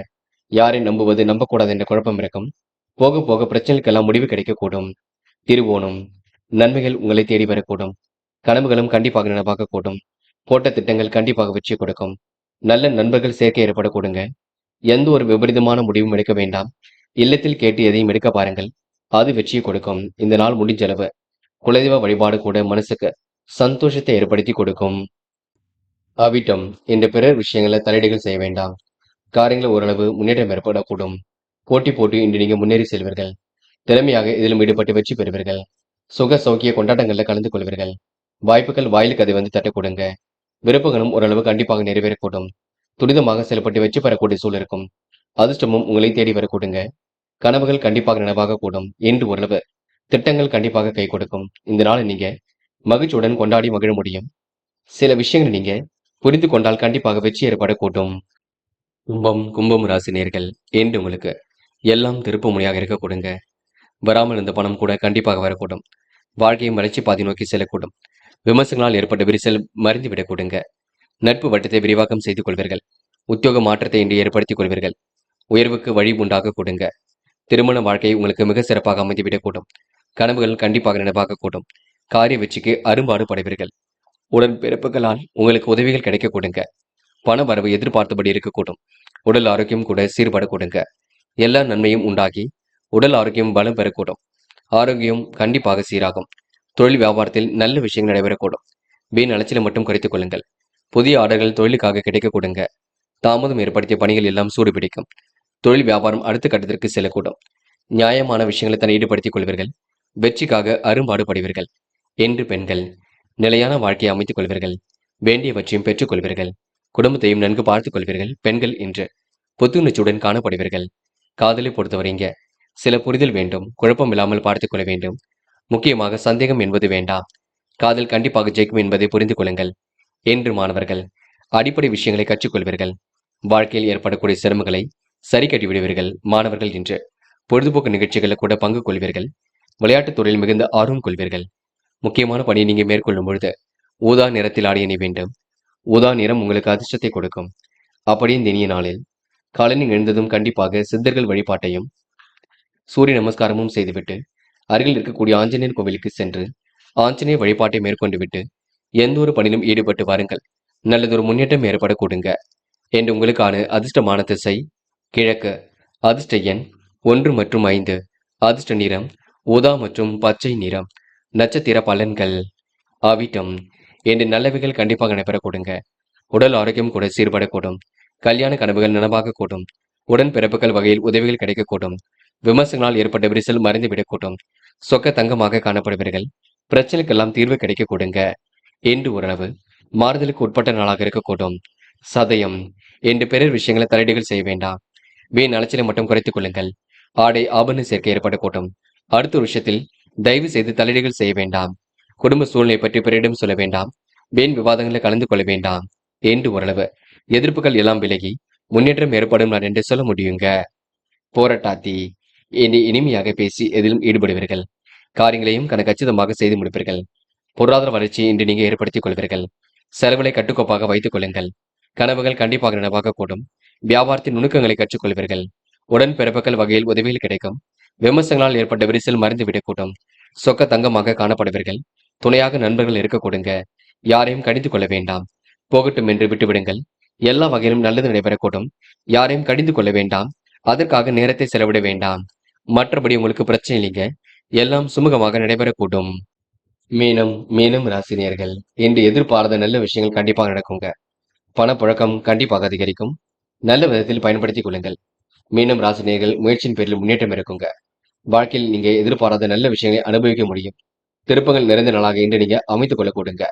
யாரை நம்புவது நம்பக்கூடாது என்ற குழப்பம் இருக்கும். போக போக பிரச்சனைக்கெல்லாம் முடிவு கிடைக்கக்கூடும். திருவோணம் நன்மைகள் உங்களை தேடி வரக்கூடும். கனவுகளும் கண்டிப்பாக நனவாகக்கூடும். போட்ட திட்டங்கள் கண்டிப்பாக வெற்றி கொடுக்கும். நல்ல நண்பர்கள் சேர்க்கை ஏற்படக்கூடுங்க. எந்த ஒரு விபரீதமான முடிவும் எடுக்க வேண்டாம். இல்லத்தில் கேட்டு எதையும் எடுக்க பாருங்கள். அது வெற்றியை கொடுக்கும். இந்த நாள் முடிஞ்ச அளவு குலதெய்வ வழிபாடு கூட மனசுக்கு சந்தோஷத்தை ஏற்படுத்தி கொடுக்கும். அவிட்டம் என்ற பிறர் விஷயங்களை தலையீடுகள் செய்ய வேண்டாம். காரியங்கள் ஓரளவு முன்னேற்றம் ஏற்படக்கூடும். போட்டி இன்று நீங்க முன்னேறி செல்வீர்கள். திறமையாக இதிலும் ஈடுபட்டு வெற்றி பெறுவீர்கள். சுக சௌக்கிய கொண்டாட்டங்களில் கலந்து கொள்வீர்கள். வாய்ப்புகள் வாயிலுக்கு அதை வந்து தட்டக் கொடுங்க. விருப்பங்களும் ஓரளவு கண்டிப்பாக நிறைவேறக்கூடும். துரிதமாக செயல்பட்டு வெற்றி பெறக்கூடிய சூழல் இருக்கும். அதிர்ஷ்டமும் உங்களை தேடி வரக்கூடுங்க. கனவுகள் கண்டிப்பாக நனவாக கூடும். என்று ஓரளவு திட்டங்கள் கண்டிப்பாக கை கொடுக்கும். இந்த நாளை நீங்க மகிழ்ச்சியுடன் கொண்டாடி மகிழ முடியும். சில விஷயங்களை நீங்க புரிந்து கொண்டால் கண்டிப்பாக வெற்றி ஏற்படக்கூடும். கும்பம் ராசி நேர்கள் என்று உங்களுக்கு எல்லாம் திருப்பு முனையாக இருக்க கொடுங்க. வராமல் இருந்த பணம் கூட கண்டிப்பாக வரக்கூடும். வாழ்க்கையும் வளர்ச்சி பாதை நோக்கி செல்லக்கூடும். விமர்சனங்களால் ஏற்பட்ட விரிசல் மறைந்து விடக் கொடுங்க. நட்பு வட்டத்தை விரிவாக்கம் செய்து கொள்வீர்கள். உத்தியோக மாற்றத்தை இன்று ஏற்படுத்திக் கொள்வீர்கள். உயர்வுக்கு வழி உண்டாக கொடுங்க. திருமண வாழ்க்கை உங்களுக்கு மிக சிறப்பாக அமைந்துவிடக்கூடும். கனவுகள் கண்டிப்பாக நினைவாகக்கூடும். காரிய வெற்றிக்கு அரும்பாடு படைவீர்கள். உடன் பிறப்புகளால் உங்களுக்கு உதவிகள் கிடைக்க கொடுங்க. பண வரவு எதிர்பார்த்தபடி இருக்கக்கூடும். உடல் ஆரோக்கியம் கூட சீர்பட கொடுங்க. எல்லா நன்மையும் உண்டாகி உடல் ஆரோக்கியம் பலம் பெறக்கூடும். ஆரோக்கியம் கண்டிப்பாக சீராகும். தொழில் வியாபாரத்தில் நல்ல விஷயங்கள் நடைபெறக்கூடும். வீண் அலைச்சலை மட்டும் குறைத்துக் கொள்ளுங்கள். புதிய ஆர்டர்கள் தொழிலுக்காக கிடைக்க கொடுங்க. தாமதம் ஏற்படுத்திய பணிகள் எல்லாம் சூடு பிடிக்கும். தொழில் வியாபாரம் அடுத்த கட்டத்திற்கு செல்லக்கூடும். நியாயமான விஷயங்களை தன்னை ஈடுபடுத்திக் கொள்வீர்கள். வெற்றிக்காக அரும்பாடுபடுவீர்கள். என்று பெண்கள் நிலையான வாழ்க்கையை அமைத்துக் கொள்வீர்கள். வேண்டியவற்றையும் பெற்றுக் கொள்வீர்கள். குடும்பத்தையும் நன்கு பார்த்துக் கொள்வீர்கள். பெண்கள் இன்று புத்துணர்ச்சியுடன் காணப்படுவீர்கள். காதலை பொறுத்தவரைங்க சில புரிதல் வேண்டும். குழப்பம் இல்லாமல் பார்த்துக் கொள்ள வேண்டும். முக்கியமாக சந்தேகம் என்பது வேண்டாம். காதல் கண்டிப்பாக ஜெயிக்கும் என்பதை புரிந்து கொள்ளுங்கள். என்று மாணவர்கள் அடிப்படை விஷயங்களை கற்றுக்கொள்வீர்கள். வாழ்க்கையில் ஏற்படக்கூடிய சிரமங்களை சரி கட்டி விடுவீர்கள். மாணவர்கள் இன்று பொழுதுபோக்கு நிகழ்ச்சிகளில் கூட பங்கு கொள்வீர்கள். விளையாட்டுத் துறையில் மிகுந்த ஆர்வம் கொள்வீர்கள். முக்கியமான பணியை நீங்க மேற்கொள்ளும் பொழுது ஊதா நிறத்தில் ஆடை அணி வேண்டும். ஊதா நிறம் உங்களுக்கு அதிர்ஷ்டத்தை கொடுக்கும். அப்படியே இந்த இனிய நாளில் காலையில் எழுந்ததும் கண்டிப்பாக சித்தர்கள் வழிபாட்டையும் சூரிய நமஸ்காரமும் செய்துவிட்டு அருகில் இருக்கக்கூடிய ஆஞ்சநேயர் கோவிலுக்கு சென்று ஆஞ்சநேயர் வழிபாட்டை மேற்கொண்டு விட்டு எந்த ஒரு பணியிலும் ஈடுபட்டு வாருங்கள். நல்லதொரு முன்னேற்றம் ஏற்பட கொடுங்க. என்று உங்களுக்கான அதிர்ஷ்டமான திசை கிழக்கு. அதிர்ஷ்ட எண் 1 மற்றும் 5. அதிர்ஷ்ட நிறம் ஊதா மற்றும் பச்சை நிறம். நட்சத்திர பலன்கள் அவிட்டம். என்று நல்லவைகள் கண்டிப்பாக நடைபெற கொடுங்க. உடல் ஆரோக்கியம் கூட சீர்படக்கூடும். கல்யாண கனவுகள் நனவாக கூடும். உடன் பிறப்புகள் வகையில் உதவிகள் கிடைக்கக்கூடும். விமர்சனங்களால் ஏற்பட்ட விரிசல் மறைந்துவிடக்கூடும். சொக்க தங்கமாக காணப்படுவீர்கள். பிரச்சனைக்கெல்லாம் தீர்வு கிடைக்க கொடுங்க. என்று ஓரளவு மாறுதலுக்கு உட்பட்ட நாளாக இருக்கக்கூடும். சதயம். என்று பிறர் விஷயங்களை தலையீடுகள் செய்ய வேண்டாம். வீண் அலைச்சலை மட்டும் குறைத்துக் கொள்ளுங்கள். ஆடை ஆபரண சேர்க்கை ஏற்படக்கூடும். அடுத்த ஒரு விஷயத்தில் தயவு செய்து தலையீடுகள் செய்ய வேண்டாம். குடும்ப சூழ்நிலை பற்றி பிறரிடம் சொல்ல வேண்டாம். வீண் விவாதங்களில் கலந்து கொள்ள வேண்டாம். என்று ஓரளவு எதிர்ப்புகள் எல்லாம் விலகி முன்னேற்றம் ஏற்படும் நான் என்று சொல்ல முடியுங்க. போராட்டாத்தி. என்று இனிமையாக பேசி எதிலும் ஈடுபடுவீர்கள். காரியங்களையும் கச்சிதமாக செய்து முடிப்பீர்கள். பொருளாதார வளர்ச்சியை இன்று நீங்க ஏற்படுத்திக் கொள்வீர்கள். செலவுகளை கட்டுக்கோப்பாக வைத்துக் கொள்ளுங்கள். கனவுகள் கண்டிப்பாக நனவாக கூடும். வியாபாரத்தின் நுணுக்கங்களை கற்றுக்கொள்வீர்கள். உடன் பிறப்புகள் வகையில் உதவிகள் கிடைக்கும். விமர்சனங்களால் ஏற்பட்ட விரிசல் மறைந்துவிடக்கூடும். சொக்க தங்கமாக காணப்படுவீர்கள். துணையாக நண்பர்கள் இருக்க கொடுங்க. யாரையும் கடிந்து கொள்ள வேண்டாம். போகட்டும் என்று விட்டுவிடுங்கள். எல்லா வகையிலும் நல்லது நடைபெறக்கூடும். யாரையும் கடிந்து கொள்ள வேண்டாம். அதற்காக நேரத்தை செலவிட வேண்டாம். மற்றபடி உங்களுக்கு பிரச்சனை இல்லைங்க. எல்லாம் சுமூகமாக நடைபெறக்கூடும். மீனம் ராசினியர்கள் இன்று எதிர்பாராத நல்ல விஷயங்கள் கண்டிப்பாக நடக்குங்க. பணப்புழக்கம் கண்டிப்பாக அதிகரிக்கும். நல்ல விதத்தில் பயன்படுத்திக் கொள்ளுங்கள். மீனம் ராசினியர்கள் முயற்சியின் பேரில் முன்னேற்றம் இருக்குங்க. வாழ்க்கையில் நீங்க எதிர்பாராத நல்ல விஷயங்களை அனுபவிக்க முடியும். திருப்பங்கள் நிறைந்த நாளாக இன்று நீங்க அமைத்துக் கொள்ள கொடுங்க.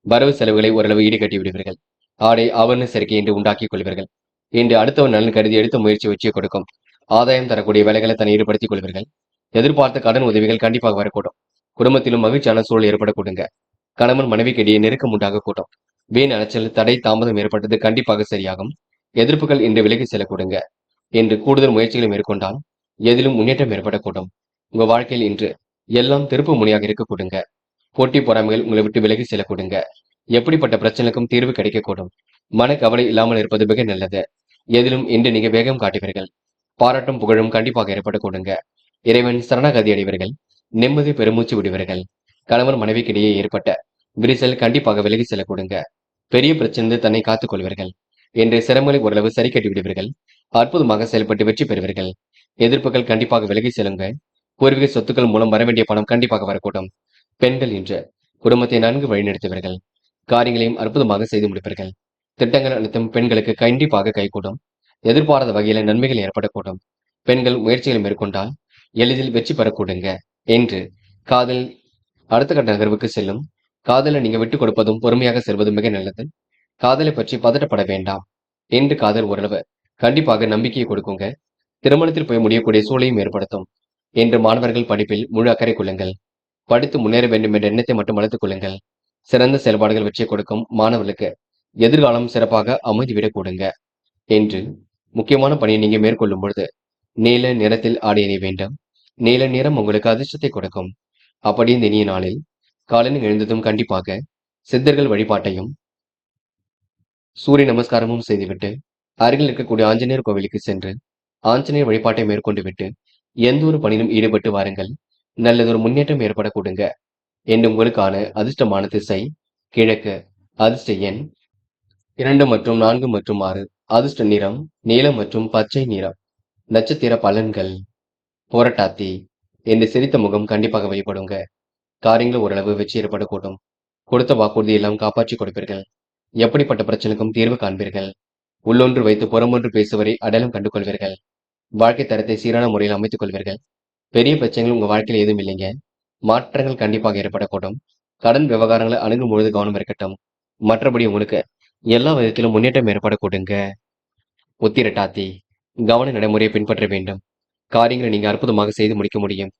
வரவு செலவுகளை ஓரளவு ஈடுகட்டி விடுவீர்கள். ஆடை ஆவரண சேர்க்கை என்று உண்டாக்கிக் கொள்வீர்கள். இன்று அடுத்தவன் நலன் கருதி எடுத்த முயற்சி வெற்றியை கொடுக்கும். ஆதாயம் தரக்கூடிய வேலைகளை தன்னை ஈடுபடுத்திக் கொள்வீர்கள். எதிர்பார்த்த கடன் உதவிகள் கண்டிப்பாக வரக்கூடும். குடும்பத்திலும் மகிழ்ச்சியான சூழல் ஏற்பட கொடுங்க. கணவன் மனைவிக்கு இடையே நெருக்கம் உண்டாக கூட்டும். வீண் அலைச்சல் தடை தாமதம் ஏற்பட்டது கண்டிப்பாக சரியாகும். எதிர்ப்புகள் இன்று விலகி செல்ல கொடுங்க. இன்று கூடுதல் முயற்சிகளை மேற்கொண்டால் எதிலும் முன்னேற்றம் ஏற்படக்கூடும். உங்க வாழ்க்கையில் இன்று எல்லாம் திருப்பு முனையாக இருக்க கொடுங்க. போட்டி பொறாமைகள் உங்களை விட்டு விலகி செல்ல கொடுங்க. எப்படிப்பட்ட பிரச்சனைக்கும் தீர்வு கிடைக்கக்கூடும். மனக்கவலை இல்லாமல் இருப்பது மிக நல்லது. எதிலும் இன்று நீங்க வேகம் காட்டுவீர்கள். பாராட்டும் புகழும் கண்டிப்பாக ஏற்பட கொடுங்க. இறைவன் சரணாகதி அடைவீர்கள். நிம்மதி பெருமூச்சு விடுவீர்கள். கணவன் மனைவிக்கிடையே ஏற்பட்ட விரிசல் கண்டிப்பாக விலகி செல்ல கொடுங்க. பெரிய பிரச்சனை தன்னை காத்துக் கொள்வீர்கள். என்று சிரமங்களை ஓரளவு சரி கட்டி விடுவீர்கள். அற்புதமாக செயல்பட்டு வெற்றி பெறுவீர்கள். எதிர்ப்புகள் கண்டிப்பாக விலகி செல்லுங்க. பூர்வீக சொத்துக்கள் மூலம் வரவேண்டிய பணம் கண்டிப்பாக வரக்கூடும். பெண்கள் இன்று குடும்பத்தை நன்கு வழிநடத்துவீர்கள். காரியங்களையும் அற்புதமாக செய்து முடிப்பீர்கள். திட்டங்கள் அனைத்தும் பெண்களுக்கு கண்டிப்பாக கைகூடும். எதிர்பாராத வகையில நன்மைகள் ஏற்படக்கூடும். பெண்கள் முயற்சிகளை மேற்கொண்டால் எளிதில் வெற்றி பெறக்கூடுங்க. என்று காதல் அடுத்த கட்ட நகர்வுக்கு செல்லும். காதலை நீங்க விட்டுக் கொடுப்பதும் பொறுமையாக செல்வதும் மிக நல்லது. காதலை பற்றி பதட்டப்பட வேண்டாம். என்று காதல் ஓரளவு கண்டிப்பாக நம்பிக்கையை கொடுக்குங்க. திருமணத்தில் போய் முடியக்கூடிய சூழலையும் ஏற்படுத்தும். என்று மாணவர்கள் படிப்பில் முழு அக்கறை கொள்ளுங்கள். படித்து முன்னேற வேண்டும் என்ற எண்ணத்தை மட்டும் வளர்த்துக் கொள்ளுங்கள். சிறந்த செயல்பாடுகள் வெற்றியை கொடுக்கும் மாணவர்களுக்கு எதிர்காலம் சிறப்பாக அமைதிவிடக் கொடுங்க. என்று முக்கியமான பணியை நீங்க மேற்கொள்ளும் பொழுது நீல நிறத்தில் ஆடை அணிய வேண்டும். நீல நிறம் உங்களுக்கு அதிர்ஷ்டத்தை கொடுக்கும். அப்படி இந்த இனிய நாளில் காலையில் எழுந்ததும் கண்டிப்பாக சித்தர்கள் வழிபாட்டையும் சூரிய நமஸ்காரமும் செய்துவிட்டு அருகில் இருக்கக்கூடிய ஆஞ்சநேயர் கோவிலுக்கு சென்று ஆஞ்சநேயர் வழிபாட்டை மேற்கொண்டு விட்டு எந்த ஒரு பணியிலும் ஈடுபட்டு வாருங்கள். நல்லதொரு முன்னேற்றம் ஏற்பட கொடுங்க. என்று உங்களுக்கான அதிர்ஷ்டமான திசை கிழக்கு. அதிர்ஷ்ட எண் 2 மற்றும் 4 மற்றும் 6. அதிர்ஷ்ட நிறம் நீலம் மற்றும் பச்சை நிறம். நட்சத்திர பலன்கள் போராட்டாத்தி. என்று சிரித்த முகம் கண்டிப்பாக வெளிப்படுங்க. காரியங்கள் ஓரளவு வெற்றி ஏற்படக்கூடும். கொடுத்த வாக்குறுதி எல்லாம் காப்பாற்றி கொடுப்பீர்கள். எப்படிப்பட்ட பிரச்சனைக்கும் தீர்வு காண்பீர்கள். உள்ளொன்று வைத்து புறமொன்று பேசுவரை அடையாளம் கண்டு கொள்வீர்கள். வாழ்க்கை தரத்தை சீரான முறையில் அமைத்துக் கொள்வீர்கள். பெரிய பிரச்சனைகள் உங்க வாழ்க்கையில் எதுவும் இல்லைங்க. மாற்றங்கள் கண்டிப்பாக ஏற்படக்கூடும். கடன் விவகாரங்களை அணுகும் பொழுது கவனம் இருக்கட்டும். மற்றபடி உங்களுக்கு எல்லா விதத்திலும் முன்னேற்றம் ஏற்பட கொடுங்க. உத்திரட்டாத்தி. கவன நடைமுறையை பின்பற்ற வேண்டும். காரியங்களை நீங்க அற்புதமாக செய்து முடிக்க முடியும்.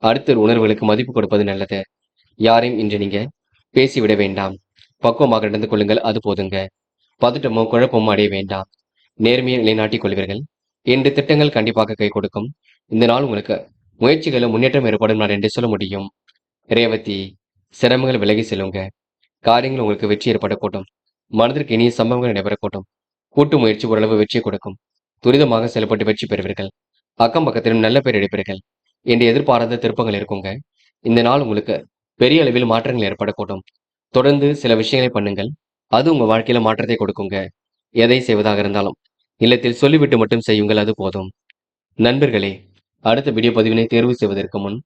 அடுத்த உணர்வுகளுக்கு மதிப்பு கொடுப்பது நல்லது. யாரையும் இன்று நீங்க பேசிவிட வேண்டாம். பக்குவமாக நடந்து கொள்ளுங்கள், அது போதுங்க. பதட்டமோ குழப்பமோ அடைய வேண்டாம். நேர்மையை நிலைநாட்டிக் கொள்வீர்கள். இன்று திட்டங்கள் கண்டிப்பாக கை கொடுக்கும். இந்த நாள் உங்களுக்கு முயற்சிகளில் முன்னேற்றம் ஏற்படும் நாள் என்று சொல்ல முடியும். ரேவதி, சிரமங்கள் விலகி செல்லுங்க. காரியங்கள் உங்களுக்கு வெற்றி ஏற்படக்கூடும். மனதிற்கு இனிய சம்பவங்கள் நடைபெறக்கூடும். கூட்டு முயற்சி ஓரளவு வெற்றியை கொடுக்கும். துரிதமாக செயல்பட்டு வெற்றி பெறுவீர்கள். அக்கம் பக்கத்திலும் நல்ல பேர் எடுப்பீர்கள் என்று எதிர்பாராத திருப்பங்கள் இருக்குங்க. இந்த நாள் உங்களுக்கு பெரிய அளவில் மாற்றங்கள் ஏற்படக்கூடும். தொடர்ந்து சில விஷயங்களை பண்ணுங்கள். அது உங்க வாழ்க்கையில மாற்றத்தை கொடுக்குங்க. எதை செய்வதாக இருந்தாலும் இல்லத்தில் சொல்லிவிட்டு மட்டும் செய்யுங்கள், அது போதும். நண்பர்களே, அடுத்த வீடியோ பதிவினை தேர்வு செய்வதற்கு முன்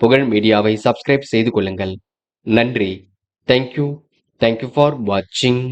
புகழ் மீடியாவை சப்ஸ்கிரைப் செய்து கொள்ளுங்கள். நன்றி. தேங்க்யூ. தேங்க்யூ ஃபார் வாட்சிங்.